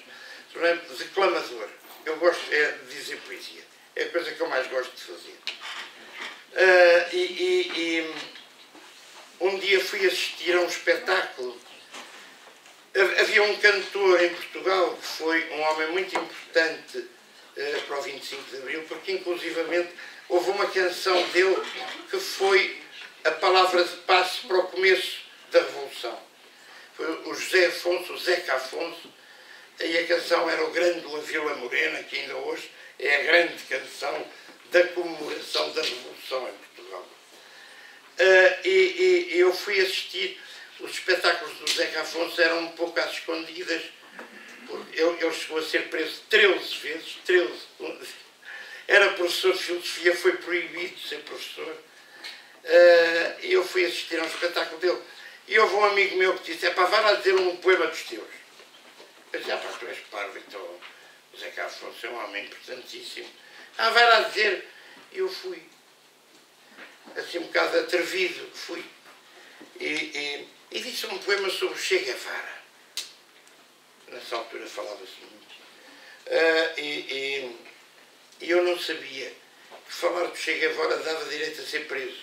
tornei-me declamador. Eu gosto de dizer poesia. É a coisa que eu mais gosto de fazer. Um dia fui assistir a um espetáculo. Havia um cantor em Portugal que foi um homem muito importante para o 25 de Abril, porque inclusivamente houve uma canção dele que foi a palavra de passe para o começo da Revolução. Foi o José Afonso, o Zeca Afonso, e a canção era o Grande La Vila Morena, que ainda hoje é a grande canção da comemoração da Revolução em Portugal. Eu fui assistir, os espetáculos do Zeca Afonso eram um pouco às escondidas. Ele chegou a ser preso 13 vezes, 13. Era professor de filosofia, foi proibido de ser professor. Eu fui assistir a um espetáculo dele e houve um amigo meu que disse: vai lá dizer um poema dos teus. Eu disse: tu és parvo, então o Zeca Afonso é um homem importantíssimo. Vai lá dizer. E eu fui, assim um bocado atrevido, fui. E disse um poema sobre o Che Guevara. nessa altura falava-se muito. E eu não sabia que falar do Che Guevara dava direito a ser preso.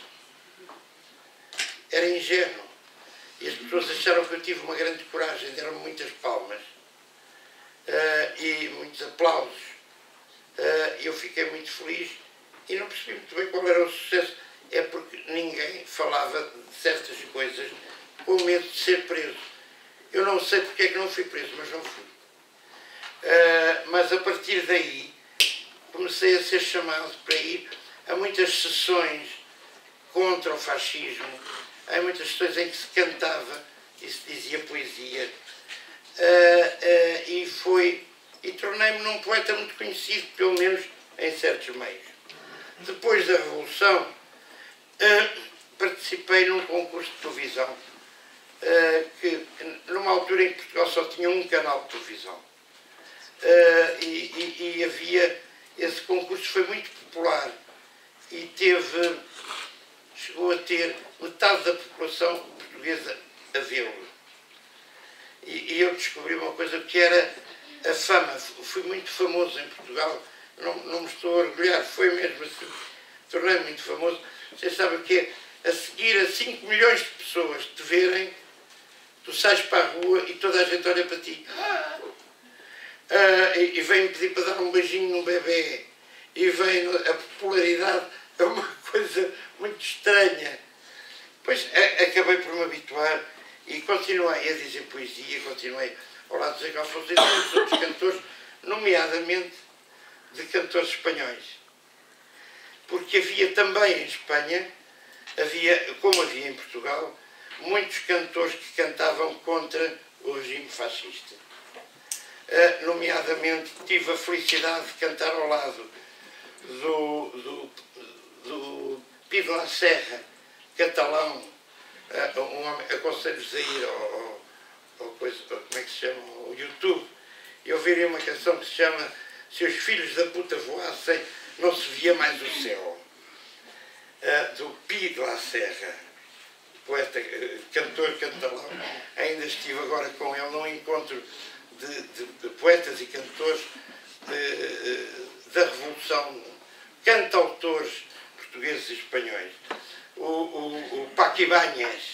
Era ingênuo. E as pessoas acharam que eu tive uma grande coragem, deram-me muitas palmas e muitos aplausos. Eu fiquei muito feliz e não percebi muito bem qual era o sucesso. É porque ninguém falava de certas coisas com medo de ser preso. Eu não sei porque é que não fui preso, mas não fui. Mas a partir daí comecei a ser chamado para ir a muitas sessões contra o fascismo, há muitas sessões em que se cantava e se dizia poesia, e tornei-me num poeta muito conhecido, pelo menos em certos meios. Depois da Revolução, participei num concurso de televisão, que numa altura em que Portugal só tinha um canal de televisão. E havia, esse concurso foi muito popular e chegou a ter metade da população portuguesa a vê-lo. E eu descobri uma coisa que era a fama. Fui muito famoso em Portugal, não me estou a orgulhar, foi mesmo assim. Tornei-me muito famoso. Vocês sabem o que é? A seguir a 5 milhões de pessoas te verem, tu sais para a rua e toda a gente olha para ti. E vem-me pedir para dar um beijinho num bebê. E vem a popularidade, é uma coisa muito estranha. Depois acabei por me habituar e continuei a dizer poesia, continuei ao lado de Zé Afonso e de muitos outros cantores, nomeadamente de cantores espanhóis. Porque havia também em Espanha, como havia em Portugal, muitos cantores que cantavam contra o regime fascista. Nomeadamente tive a felicidade de cantar ao lado do Pi de la Serra, catalão, um homem, aconselho-vos a ir como é que se chama, ao YouTube, e ouvirem uma canção que se chama Se os filhos da puta voassem, não se via mais o céu, do Pi de la Serra, poeta, cantor catalão. Ainda estive agora com ele num encontro de poetas e cantores da Revolução, cantautores portugueses e espanhóis. O Paco Ibáñez,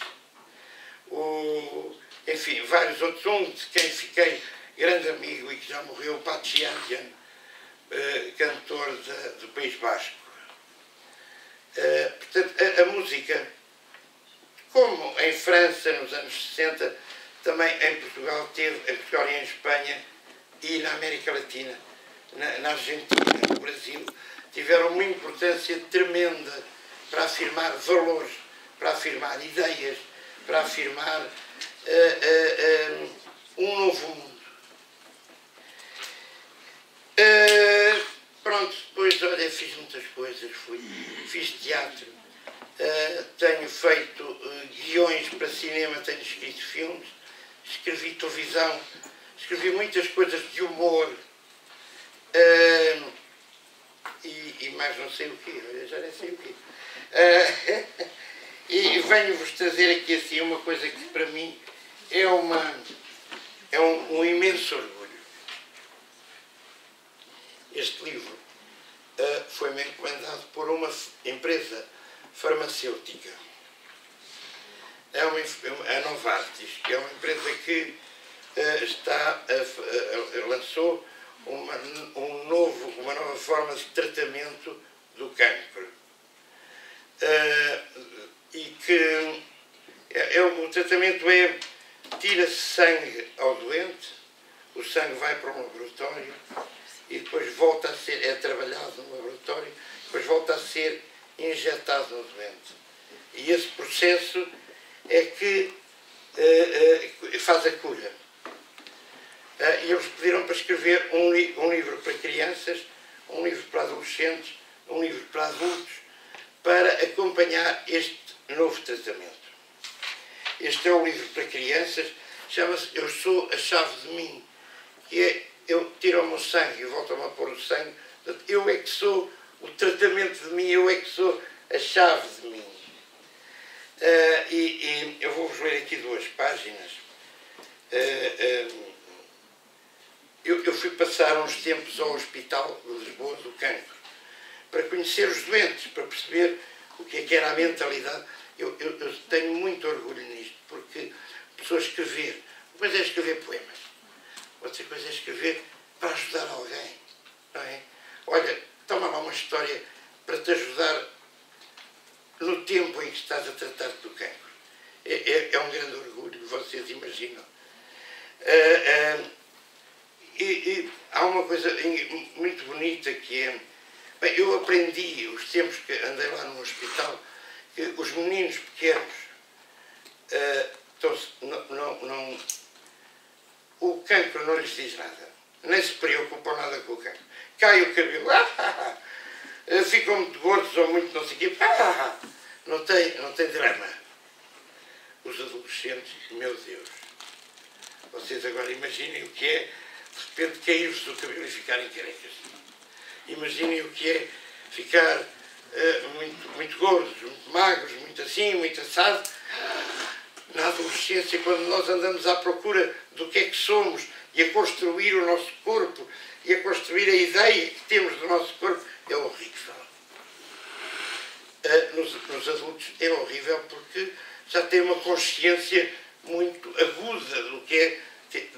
enfim, vários outros, um de quem fiquei grande amigo e que já morreu, o Patxi Adrián, cantor do País Basco. Portanto, a música, como em França nos anos 60, também em Portugal em Portugal e em Espanha e na América Latina, na Argentina, no Brasil, tiveram uma importância tremenda para afirmar valores, para afirmar ideias, para afirmar um novo mundo. Pronto, depois, olha, fiz muitas coisas, fiz teatro, tenho feito guiões para cinema, tenho escrito filmes, escrevi televisão, escrevi muitas coisas de humor, e mais não sei o quê, olha, já nem sei o quê. E venho-vos trazer aqui assim uma coisa que para mim é um imenso orgulho. Este livro foi-me encomendado por uma empresa farmacêutica. É a Novartis, que é uma empresa que lançou uma nova forma de tratamento do cancro. E que o tratamento tira-se sangue ao doente, o sangue vai para um laboratório e depois volta a ser, trabalhado no laboratório, depois volta a ser injetado no doente. E esse processo é que faz a cura. E eles pediram para escrever um livro para crianças, um livro para adolescentes, um livro para adultos, para acompanhar este novo tratamento. Este é um livro para crianças, chama-se Eu Sou a Chave de Mim, que é, tiram-me o sangue e voltam-me a pôr o sangue, portanto, eu é que sou o tratamento de mim, eu é que sou a chave de mim. E eu vou-vos ler aqui 2 páginas. eu fui passar uns tempos ao Hospital de Lisboa do Cancro para conhecer os doentes, para perceber o que era a mentalidade. Eu tenho muito orgulho nisto, porque a pessoa escrever, uma coisa é escrever poemas, outra coisa é escrever para ajudar alguém, não é? Olha, toma lá uma história para te ajudar no tempo em que estás a tratar-te do cancro. É um grande orgulho, vocês imaginam. E há uma coisa muito bonita que é... Bem, eu aprendi, os tempos que andei lá no hospital, que os meninos pequenos, o cancro não lhes diz nada. Nem se preocupam nada com o cancro. Cai o cabelo, ficam muito gordos ou muito não sei o quê, não tem drama. Os adolescentes, meu Deus, vocês agora imaginem o que é, de repente, cair-vos do cabelo e ficarem carecas. Imaginem o que é ficar muito gordos, muito magros, muito assim, muito assado. Na adolescência, quando nós andamos à procura do que é que somos e a construir o nosso corpo e a construir a ideia que temos do nosso corpo, é horrível. Nos adultos é horrível porque já têm uma consciência muito aguda do que é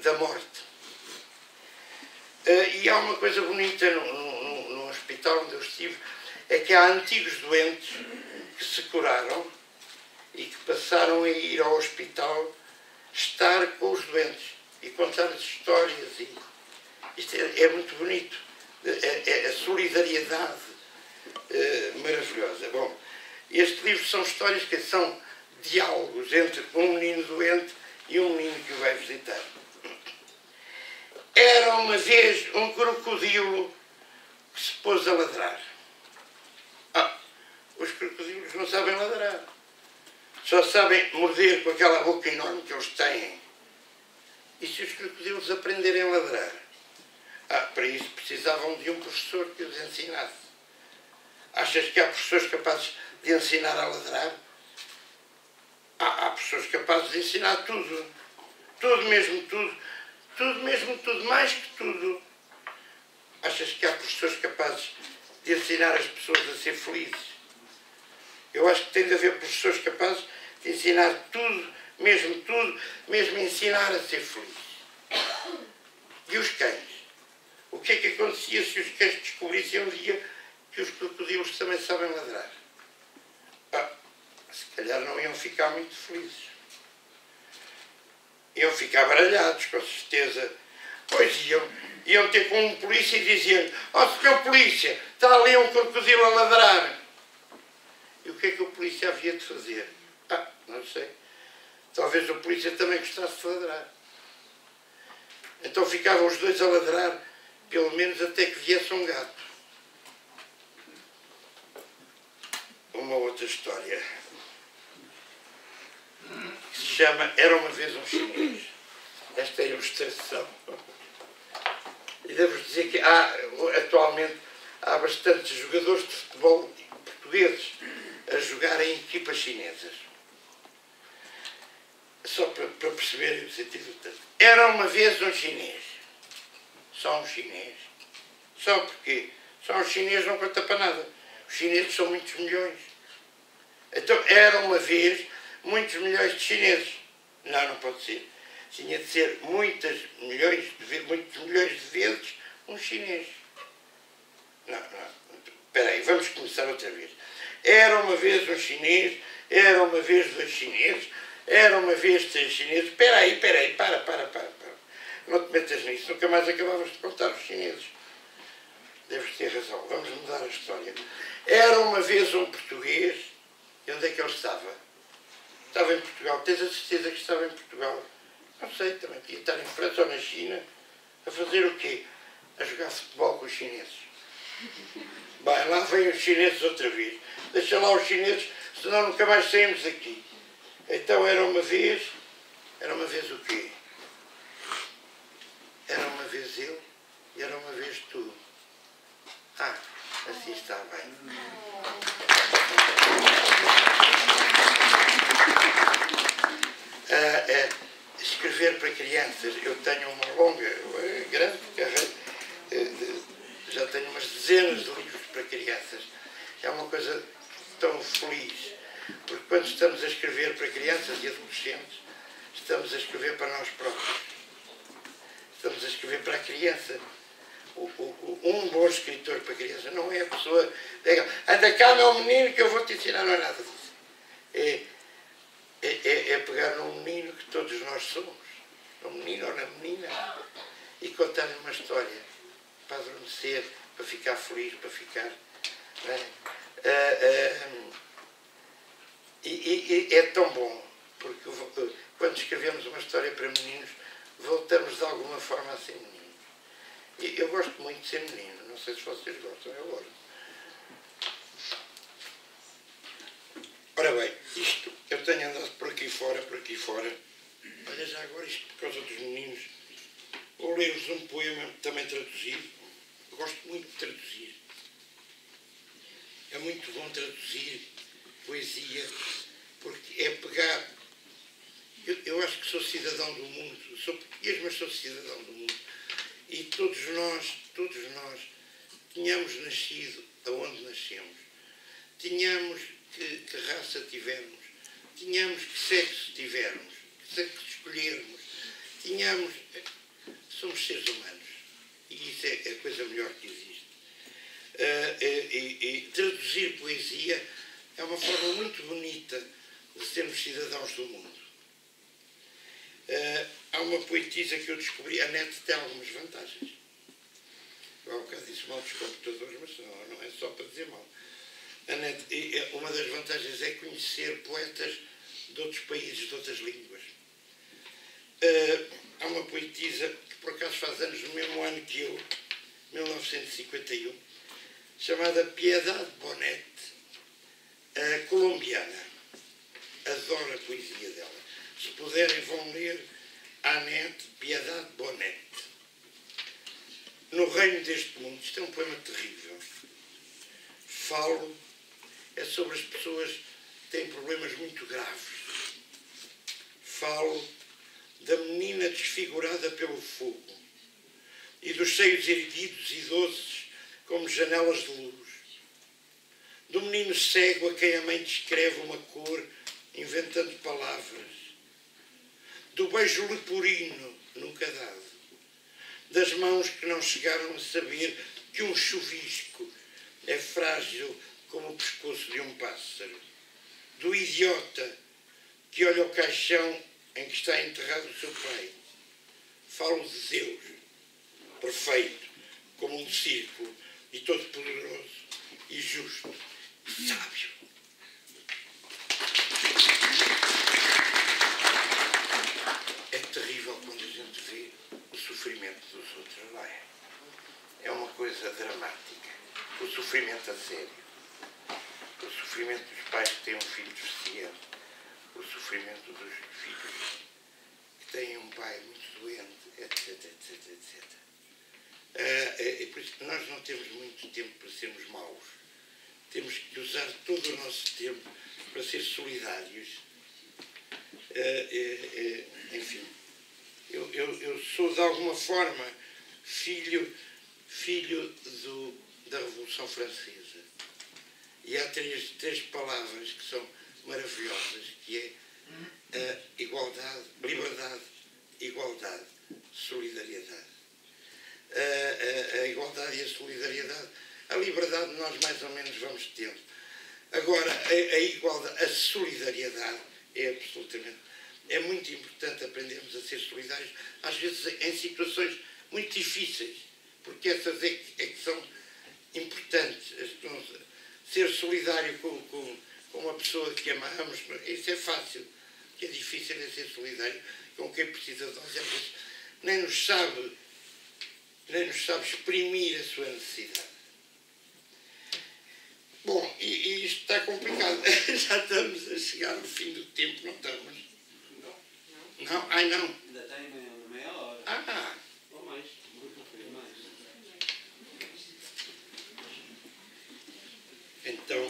da morte. E há uma coisa bonita no hospital onde eu estive, é que há antigos doentes que se curaram e que passaram a ir ao hospital estar com os doentes e contar-lhes histórias. Isto é muito bonito. É a solidariedade maravilhosa. Bom, este livro são histórias que são diálogos entre um menino doente e um menino que o vai visitar. Era uma vez um crocodilo que se pôs a ladrar. Os crocodilos não sabem ladrar. Só sabem morder com aquela boca enorme que eles têm. E se os crocodilos aprenderem a ladrar? Para isso precisavam de um professor que os ensinasse. Achas que há professores capazes de ensinar a ladrar? Há professores capazes de ensinar tudo. Tudo mesmo tudo. Tudo mesmo tudo, mais que tudo. Achas que há professores capazes de ensinar as pessoas a ser felizes? Eu acho que tem de haver professores capazes de ensinar tudo, mesmo ensinar a ser feliz. E os cães? O que é que acontecia se os cães descobrissem um dia que os crocodilos também sabem ladrar? Se calhar não iam ficar muito felizes. Iam ficar baralhados, com certeza. Pois iam ter com um polícia e diziam: senhor polícia, está ali um crocodilo a ladrar. E o que é que o polícia havia de fazer? Não sei. Talvez o polícia também gostasse de ladrar. Então ficavam os dois a ladrar, pelo menos até que viesse um gato. Uma outra história que se chama Era uma vez um chinês. Esta é a ilustração. E devo dizer que atualmente há bastantes jogadores de futebol portugueses a jogar em equipas chinesas. Só para perceberem o sentido do texto. Era uma vez um chinês. Só um chinês. Só porque só um chinês não conta para nada. Os chineses são muitos milhões. Então, era uma vez muitos milhões de chineses. Não pode ser. Tinha de ser muitos milhões de vezes um chinês. Não. Espera aí, vamos começar outra vez. Era uma vez um chinês, era uma vez dois chineses, era uma vez três chineses. Espera aí, para. Não te metas nisso, nunca mais acabavas de contar os chineses. Deves ter razão, vamos mudar a história. Era uma vez um português, e onde é que ele estava? Estava em Portugal. Tens a certeza que estava em Portugal? Não sei, também podia estar em França ou na China. A fazer o quê? A jogar futebol com os chineses. Bem, lá vêm os chineses outra vez. Deixa lá os chineses, senão nunca mais saímos daqui. Então era uma vez o quê? Era uma vez eu e era uma vez tu. Assim está bem. escrever para crianças, eu tenho uma longa, grande carreira, já tenho umas dezenas de livros para crianças. É uma coisa tão feliz, porque quando estamos a escrever para crianças e adolescentes, estamos a escrever para nós próprios. Estamos a escrever para a criança. Um bom escritor para criança não é a pessoa... Anda cá, meu menino, que eu vou te ensinar. Não é nada disso. É pegar num menino que todos nós somos, no menino ou na menina, e contar-lhe uma história para adormecer, para ficar feliz, para ficar... E é tão bom, porque quando escrevemos uma história para meninos, voltamos de alguma forma a ser menino. E eu gosto muito de ser menino, não sei se vocês gostam, eu gosto. Ora bem, isto, eu tenho andado por aqui fora. Olha, já agora isto por causa dos meninos. Vou ler-vos um poema também traduzido. Eu gosto muito de traduzir. É muito bom traduzir poesia, porque é pegar... Eu acho que sou cidadão do mundo, sou português, mas sou cidadão do mundo. E todos nós tínhamos nascido aonde nascemos. Tínhamos que raça tivermos, tínhamos que sexo tivermos, que sexo escolhermos, somos seres humanos, e isso é a coisa melhor que existe. E traduzir poesia é uma forma muito bonita de sermos cidadãos do mundo. Há uma poetisa que eu descobri, a net tem algumas vantagens. Eu há bocado disse mal dos computadores, mas não é só para dizer mal. Uma das vantagens é conhecer poetas de outros países, de outras línguas. Há uma poetisa que por acaso faz anos no mesmo ano que eu, 1951, chamada Piedade Bonet, colombiana. Adoro a poesia dela. Se puderem, vão ler à net Piedade Bonet. No reino deste mundo, isto é um poema terrível. Falo é sobre as pessoas que têm problemas muito graves. Falo da menina desfigurada pelo fogo e dos seios erguidos e doces como janelas de luz. Do menino cego a quem a mãe descreve uma cor inventando palavras. Do beijo leporino nunca dado. Das mãos que não chegaram a saber que um chuvisco é frágil como o pescoço de um pássaro. Do idiota que olha o caixão em que está enterrado o seu pai. Falo de Deus, perfeito, como um círculo, e todo-poderoso, e justo, e sábio. É terrível quando a gente vê o sofrimento dos outros, não é? É uma coisa dramática. O sofrimento a sério. O sofrimento dos pais que têm um filho deficiente, o sofrimento dos filhos que têm um pai muito doente, etc. Por isso, nós não temos muito tempo para sermos maus. Temos que usar todo o nosso tempo para ser solidários. Enfim, eu sou de alguma forma filho da Revolução Francesa. E há três palavras que são maravilhosas, que é igualdade, liberdade, igualdade, solidariedade. A igualdade e a solidariedade, a liberdade nós mais ou menos vamos tendo. Agora, a igualdade, a solidariedade é absolutamente... É muito importante aprendermos a ser solidários, às vezes em situações muito difíceis, porque essas é que são importantes. Ser solidário com uma pessoa que amamos, isso é fácil. O que é difícil é ser solidário com quem precisa de nós. Às vezes nem nos sabe exprimir a sua necessidade. Bom, e isto está complicado. Já estamos a chegar ao fim do tempo, não estamos? Não? Ai, não. Ainda tem meia hora. Ou mais. Mais. Então,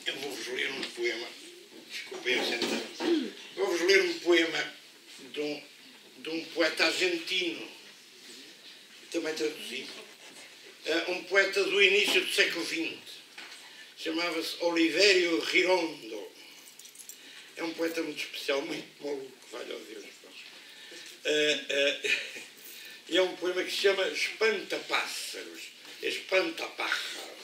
eu vou-vos ler um poema. Desculpem, eu sentado. poeta argentino, também traduzi, um poeta do início do século XX, chamava-se Olivério Girondo. É um poeta muito especial, muito maluco, valha Deus. E é um poema que se chama Espanta-Pássaros, Espanta-Pájaros.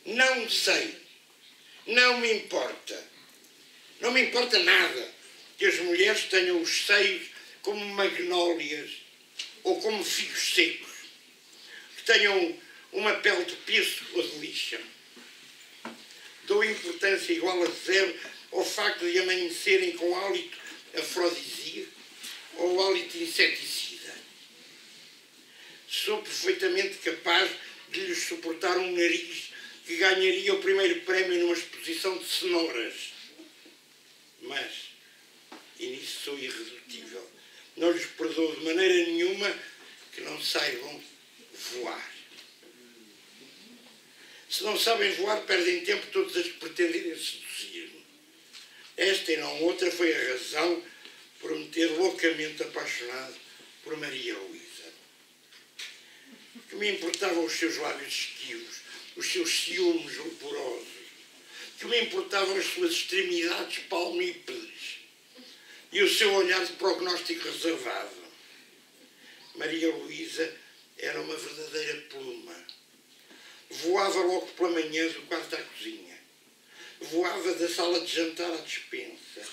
Não sei, não me importa nada que as mulheres tenham os seios como magnólias ou como figos secos, que tenham uma pele de pêssego ou de lixa. Dou importância igual a zero ao facto de amanhecerem com hálito afrodisíaco ou hálito inseticida. Sou perfeitamente capaz de lhes suportar um nariz que ganharia o primeiro prémio numa exposição de cenouras. Mas, e nisso sou irredutível, não lhes perdoo de maneira nenhuma que não saibam voar. Se não sabem voar, perdem tempo todas as que pretenderem seduzir-me. Esta e não outra foi a razão por me ter loucamente apaixonado por Maria Luísa. Que me importavam os seus lábios esquivos, os seus ciúmes leporosos, que me importavam as suas extremidades palmípedes e o seu olhar de prognóstico reservado. Maria Luísa era uma verdadeira pluma. Voava logo pela manhã do quarto à cozinha. Voava da sala de jantar à despensa.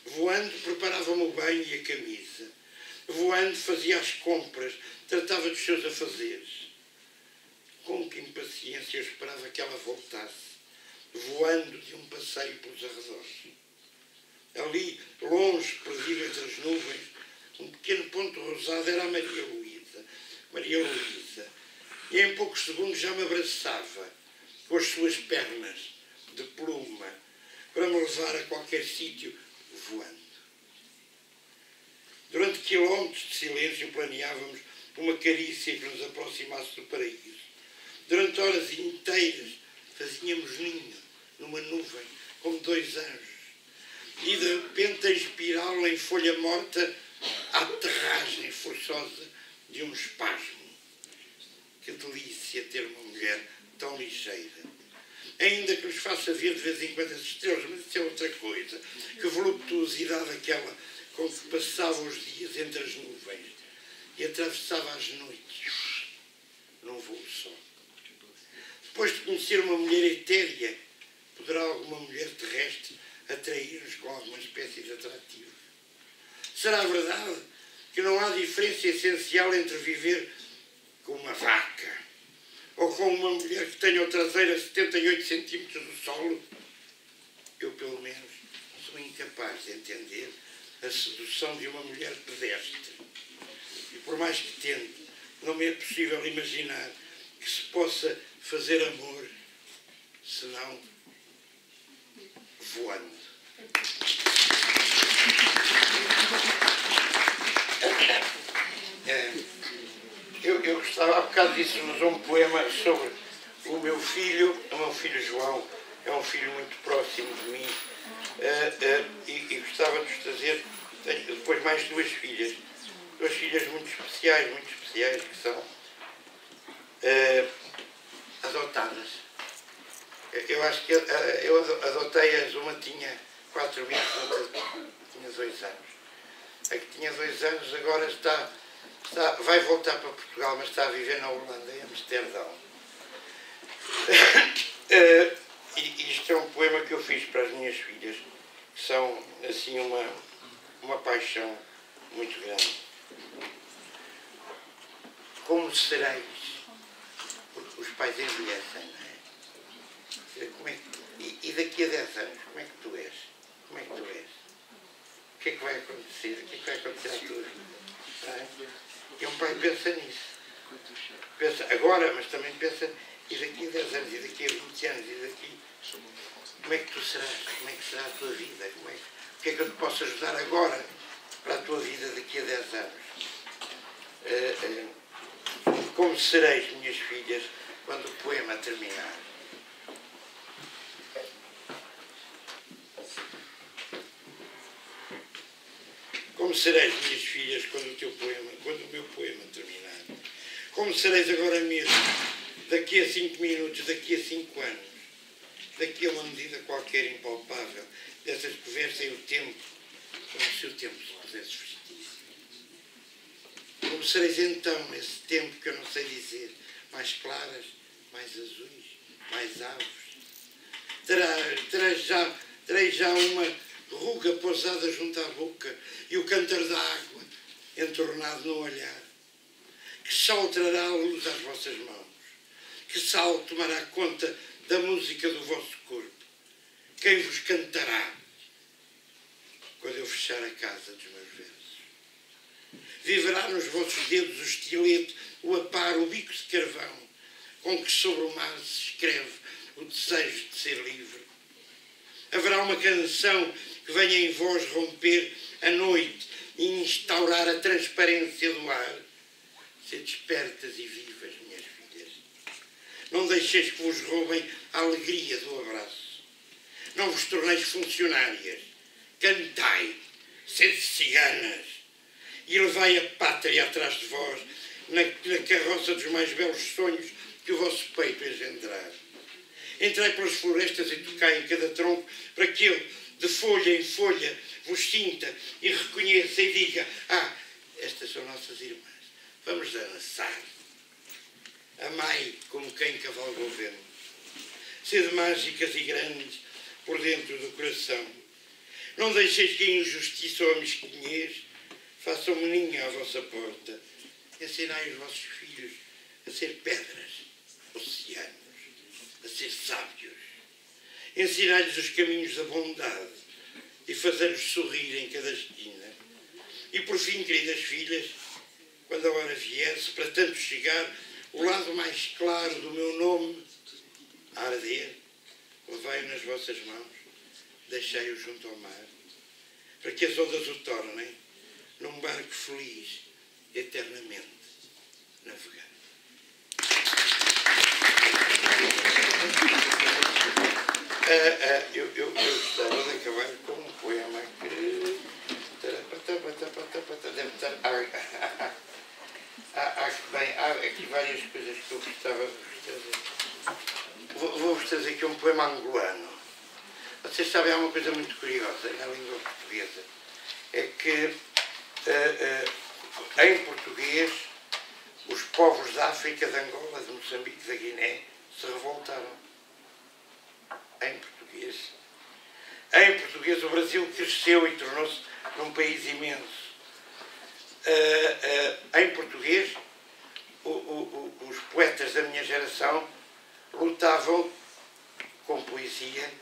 Voando, preparava-me o banho e a camisa. Voando, fazia as compras, tratava dos seus afazeres. Com que impaciência eu esperava que ela voltasse, voando de um passeio pelos arredores. Ali, longe, perdido entre as nuvens, um pequeno ponto rosado era a Maria Luísa. Maria Luísa. E em poucos segundos já me abraçava, com as suas pernas de pluma, para me levar a qualquer sítio voando. Durante quilómetros de silêncio planeávamos uma carícia que nos aproximasse do paraíso. Durante horas inteiras fazíamos ninho numa nuvem, como dois anjos. E de repente a inspirá-lo em folha morta à aterragem forçosa de um espasmo. Que delícia ter uma mulher tão ligeira. Ainda que nos faça ver de vez em quando as estrelas, mas isso é outra coisa. Que voluptuosidade aquela com que passava os dias entre as nuvens e atravessava as noites num voo só. Depois de conhecer uma mulher etérea, poderá alguma mulher terrestre atrair-nos com alguma espécie de atrativo? Será verdade que não há diferença essencial entre viver com uma vaca ou com uma mulher que tenha o traseiro a 78 centímetros do solo? Eu, pelo menos, sou incapaz de entender a sedução de uma mulher pedestre. E por mais que tente, não me é possível imaginar que se possa fazer amor senão voando. Eu gostava, há bocado disse-nos um poema sobre o meu filho João, é um filho muito próximo de mim, e gostava de vos trazer, tenho depois mais duas filhas muito especiais, que são adotadas. Eu acho que eu adotei-as, uma tinha 4 meses, outra tinha 2 anos. A que tinha 2 anos agora vai voltar para Portugal, mas está a viver na Holanda, em Amsterdão. E isto é um poema que eu fiz para as minhas filhas, que são assim uma paixão muito grande. Como sereis? Porque os pais envelhecem, não é? E daqui a 10 anos, como é que tu és? Como é que tu és? O que é que vai acontecer? O que é que vai acontecer à tua vida? Não é? E um pai pensa nisso. Pensa agora, mas também pensa, e daqui a 10 anos, e daqui a 20 anos, e daqui... Como é que tu serás? Como é que será a tua vida? O que é que eu te posso ajudar agora para a tua vida daqui a 10 anos? Como sereis, minhas filhas, quando o poema terminar? Como Como sereis, minhas filhas, quando o meu poema terminar? Como sereis agora mesmo, daqui a 5 minutos, daqui a 5 anos, daqui a uma medida qualquer impalpável, dessas que vestem o tempo, como se o tempo se pudesse vestir? Como sereis então, nesse tempo que eu não sei dizer, mais claras, mais azuis, mais aves? Tereis já uma ruga pousada junto à boca e o cantar da água entornado no olhar? Que sol trará a luz às vossas mãos? Que sal tomará conta da música do vosso corpo? Quem vos cantará quando eu fechar a casa dos meus versos? Viverá nos vossos dedos o estilete, o aparo, o bico de carvão, com que sobre o mar se escreve o desejo de ser livre? Haverá uma canção que venha em vós romper a noite e instaurar a transparência do ar? Sede despertas e vivas, minhas filhas. Não deixeis que vos roubem a alegria do abraço. Não vos torneis funcionárias. Cantai, sede ciganas, e levai a pátria atrás de vós na carroça dos mais belos sonhos que o vosso peito engendrar. Entrai pelas florestas e tocai em cada tronco para que ele, de folha em folha, vos sinta e reconheça e diga: ah, estas são nossas irmãs, vamos dançar. Amai como quem cavalga o vento. Sede mágicas e grandes por dentro do coração. Não deixeis que a injustiça ou a mesquinhez façam moninho à vossa porta. Ensinai os vossos filhos a ser pedras, oceanos, a ser sábios. Ensinai-lhes os caminhos da bondade e fazer-lhes sorrir em cada esquina. E por fim, queridas filhas, quando a hora viesse, para tanto chegar, o lado mais claro do meu nome a arder, levai-o nas vossas mãos, deixai-o junto ao mar, para que as ondas o tornem num barco feliz, eternamente navegar. Eu gostava de acabar com um poema que deve estar. Há aqui várias coisas que eu gostava de vos trazer. Vou-vos trazer aqui um poema angolano. Vocês sabem, há uma coisa muito curiosa na língua portuguesa. É que em português os povos da África, de Angola, de Moçambique, da Guiné se revoltaram. Em português. Em português o Brasil cresceu e tornou-se num país imenso. Em português os poetas da minha geração lutavam com poesia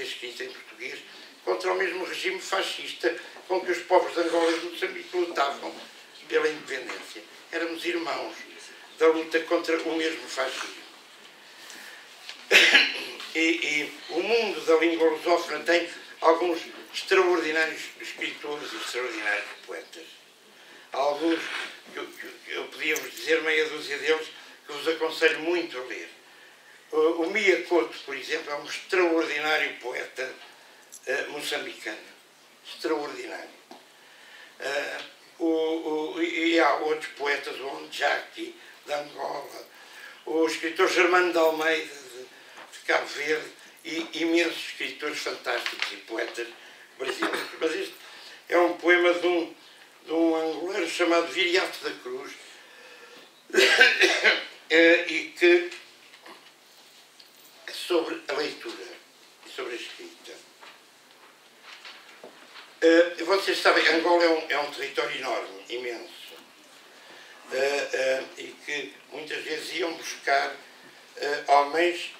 escrita em português, contra o mesmo regime fascista com que os povos de Angola e de Moçambique lutavam pela independência. Éramos irmãos da luta contra o mesmo fascismo. E o mundo da língua lusófona tem alguns extraordinários escritores e extraordinários poetas. Alguns, eu podia-vos dizer meia dúzia deles, que vos aconselho muito a ler. O Mia Couto, por exemplo, é um extraordinário poeta moçambicano. Extraordinário. E há outros poetas, o Ondjaki, de Angola, o escritor Germano de Almeida, de Cabo Verde, e imensos escritores fantásticos e poetas brasileiros. Mas este é um poema de um angolano chamado Viriato da Cruz, e que é sobre a leitura e sobre a escrita. Vocês sabem, Angola é um território enorme, imenso, e que muitas vezes iam buscar homens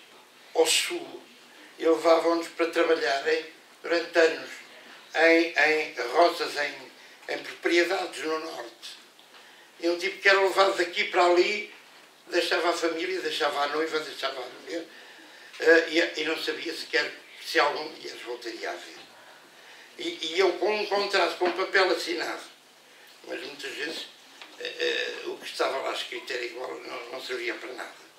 ao sul e levavam-nos para trabalharem durante anos em roças, em propriedades no norte. E um tipo que era levado daqui para ali, deixava a família, deixava a noiva, deixava a mulher, e não sabia sequer se algum dia os voltaria a ver. E eu com um contrato, com um papel assinado, mas muitas vezes o que estava lá escrito era igual, não servia para nada.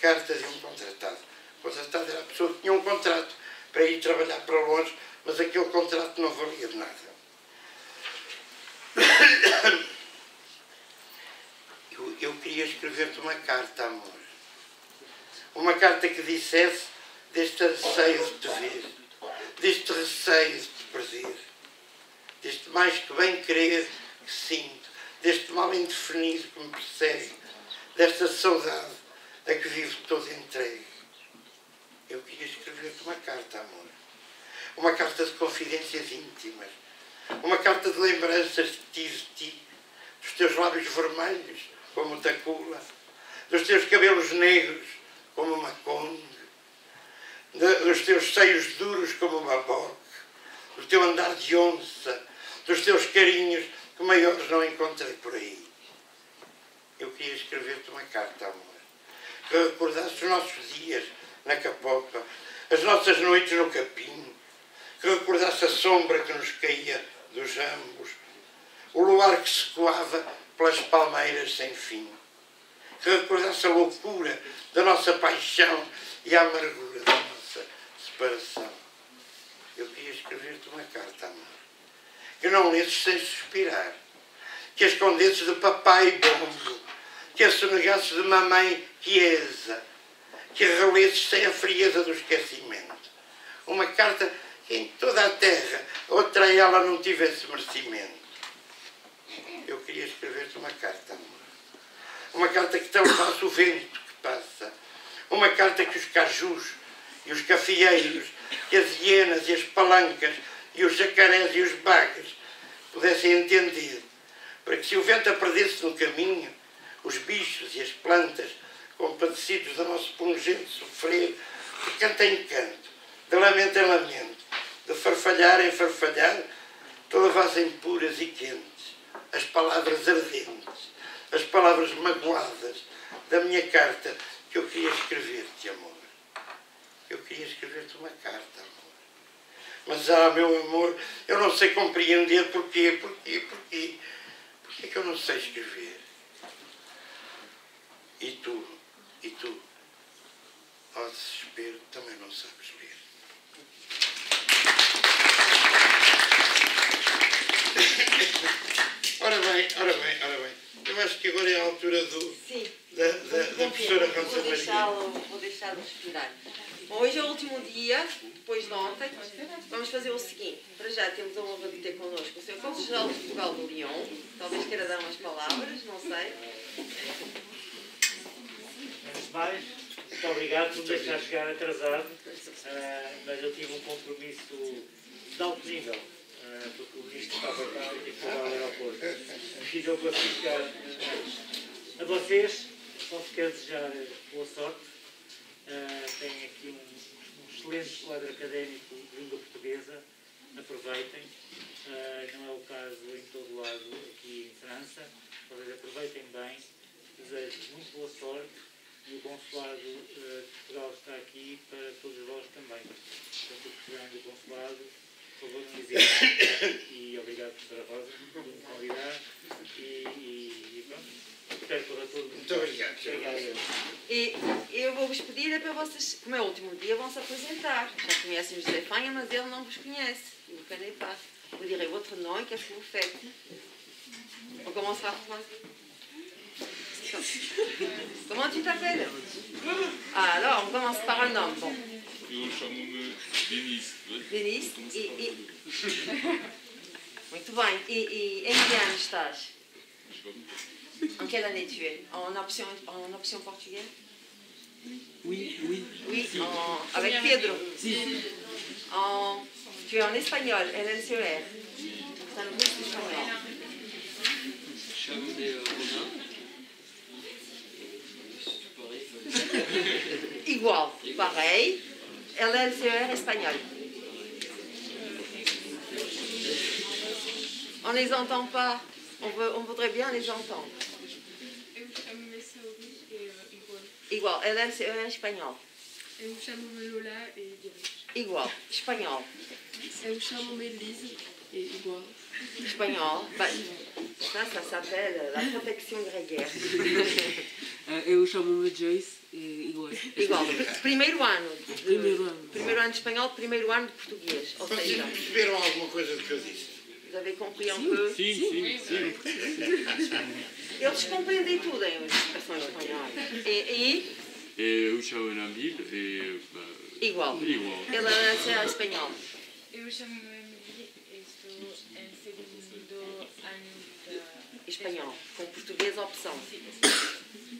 Carta de um contratado. O contratado era a pessoa que tinha um contrato para ir trabalhar para longe, mas aquele contrato não valia de nada. Eu queria escrever-te uma carta, amor. Uma carta que dissesse deste anseio de te ver, deste receio de te perder, deste mais que bem querer que sinto, deste mal indefinido que me persegue, desta saudade a que vivo todo entregue. Eu queria escrever-te uma carta, amor. Uma carta de confidências íntimas. Uma carta de lembranças de ti, dos teus lábios vermelhos, como tacula, dos teus cabelos negros, como uma congue, dos teus seios duros, como uma boca, do teu andar de onça, dos teus carinhos, que maiores não encontrei por aí. Eu queria escrever-te uma carta, amor, que recordasse os nossos dias na capopa, as nossas noites no capim, que recordasse a sombra que nos caía dos ambos, o luar que se coava pelas palmeiras sem fim, que recordasse a loucura da nossa paixão e a amargura da nossa separação. Eu queria escrever-te uma carta, amor, que não lesses sem suspirar, que a escondesses de papai bombo, que a sonegasses de mamãe quiesa, que a relesses sem a frieza do esquecimento. Uma carta que em toda a terra outra ela não tivesse merecimento. Eu queria escrever-te uma carta, amor. Uma carta que te levasse o vento que passa. Uma carta que os cajus e os cafeeiros, que as hienas e as palancas e os jacarés e os bagas pudessem entender, para que se o vento a perdesse no caminho, os bichos e as plantas, compadecidos do nosso pungente sofrer, de canto em canto, de lamento em lamento, de farfalhar em farfalhar, te levassem puras e quentes as palavras ardentes, as palavras magoadas da minha carta que eu queria escrever-te, amor. Eu queria escrever-te uma carta, amor. Mas, meu amor, eu não sei compreender porquê que eu não sei escrever. E tu, ao desespero, também não sabes ler. Ora bem. Eu acho que agora é a altura da professora Rosa Maria. Vou deixá-lo respirar. Bom, hoje é o último dia, depois de ontem. Vamos fazer o seguinte. Para já temos a honra de ter connosco o Sr. Conselheiro de Portugal do Lyon. Talvez queira dar umas palavras, não sei. Antes de mais, muito obrigado por me deixar chegar atrasado, mas eu tive um compromisso de alto nível, porque o ministro estava cá e tive que levar ao aeroporto. E eu consegui chegar antes. A vocês, só vos quero desejar boa sorte. Têm aqui um excelente quadro académico de língua portuguesa. Aproveitem. Não é o caso em todo lado aqui em França. Talvez aproveitem bem. Desejo muito boa sorte. E o Consulado de Portugal está aqui para todos vós também. Portanto, o Presidente do Consulado, por favor, não hesitem. E obrigado, Professora Rosa, por me convidar. E pronto, espero que corra tudo muito obrigado. E eu vou-vos pedir é para vocês, como é o último dia, vão-se apresentar. Já conhecem o José Fanha, mas ele não vos conhece. E o Canei Paz. Vous direz votre nom et qu'est-ce que vous faites. On commencera par... Comment tu t'appelles? Ah, alors, on commence par un nom. Bon. Eu chamo-me Denis. Denis. Muito bem. E em que ano estás? En quelle année tu es? En option portugaise? Oui. Oui, avec Pedro? Si. Tu es en espagnol, LLCER. C'est un groupe espagnol. Chamo-me Romain. Igual, pareil. LLCER espagnol. On ne les entend pas. On voudrait bien les entendre. Igual, LLCER espagnol. Eu chamo-me Lola e Igual, espanhol. eu chamo-me Elise e igual. Espanhol. Ça s'appelle la protection grégaire. Eu chamo-me Joyce e igual. Igual. Primeiro ano. Primeiro ano. Primeiro ano de espanhol, primeiro ano de português. Ou Vocês seja, perceberam alguma coisa do que eu disse? Vous avez compris un peu? Sim, sim, sim. Eles compreendem tudo em expressão espanhola. Eu chamo Nabil e... Igual. Igual. Ela é espanhola. Eu chamo-me Emily e estou em segundo ano da... Espanhol. Com português opção.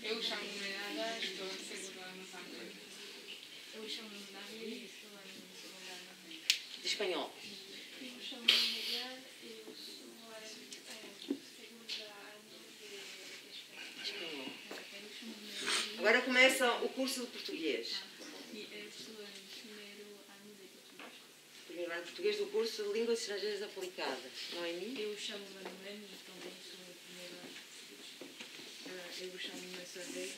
Eu chamo-me Ada, estou em segundo ano também. Eu chamo-me Nabil e estou em segundo ano também. De espanhol. Eu chamo-me Miriam e eu sou segundo ano de espanhol. Espanhol. Agora começa o curso de português. E eu sou em primeiro ano de português. Primeiro ano de português do curso de Línguas Estrangeiras Aplicadas. Não é mim? Eu chamo-me Noemi e também sou em primeiro ano de português. Eu chamo-me Sandei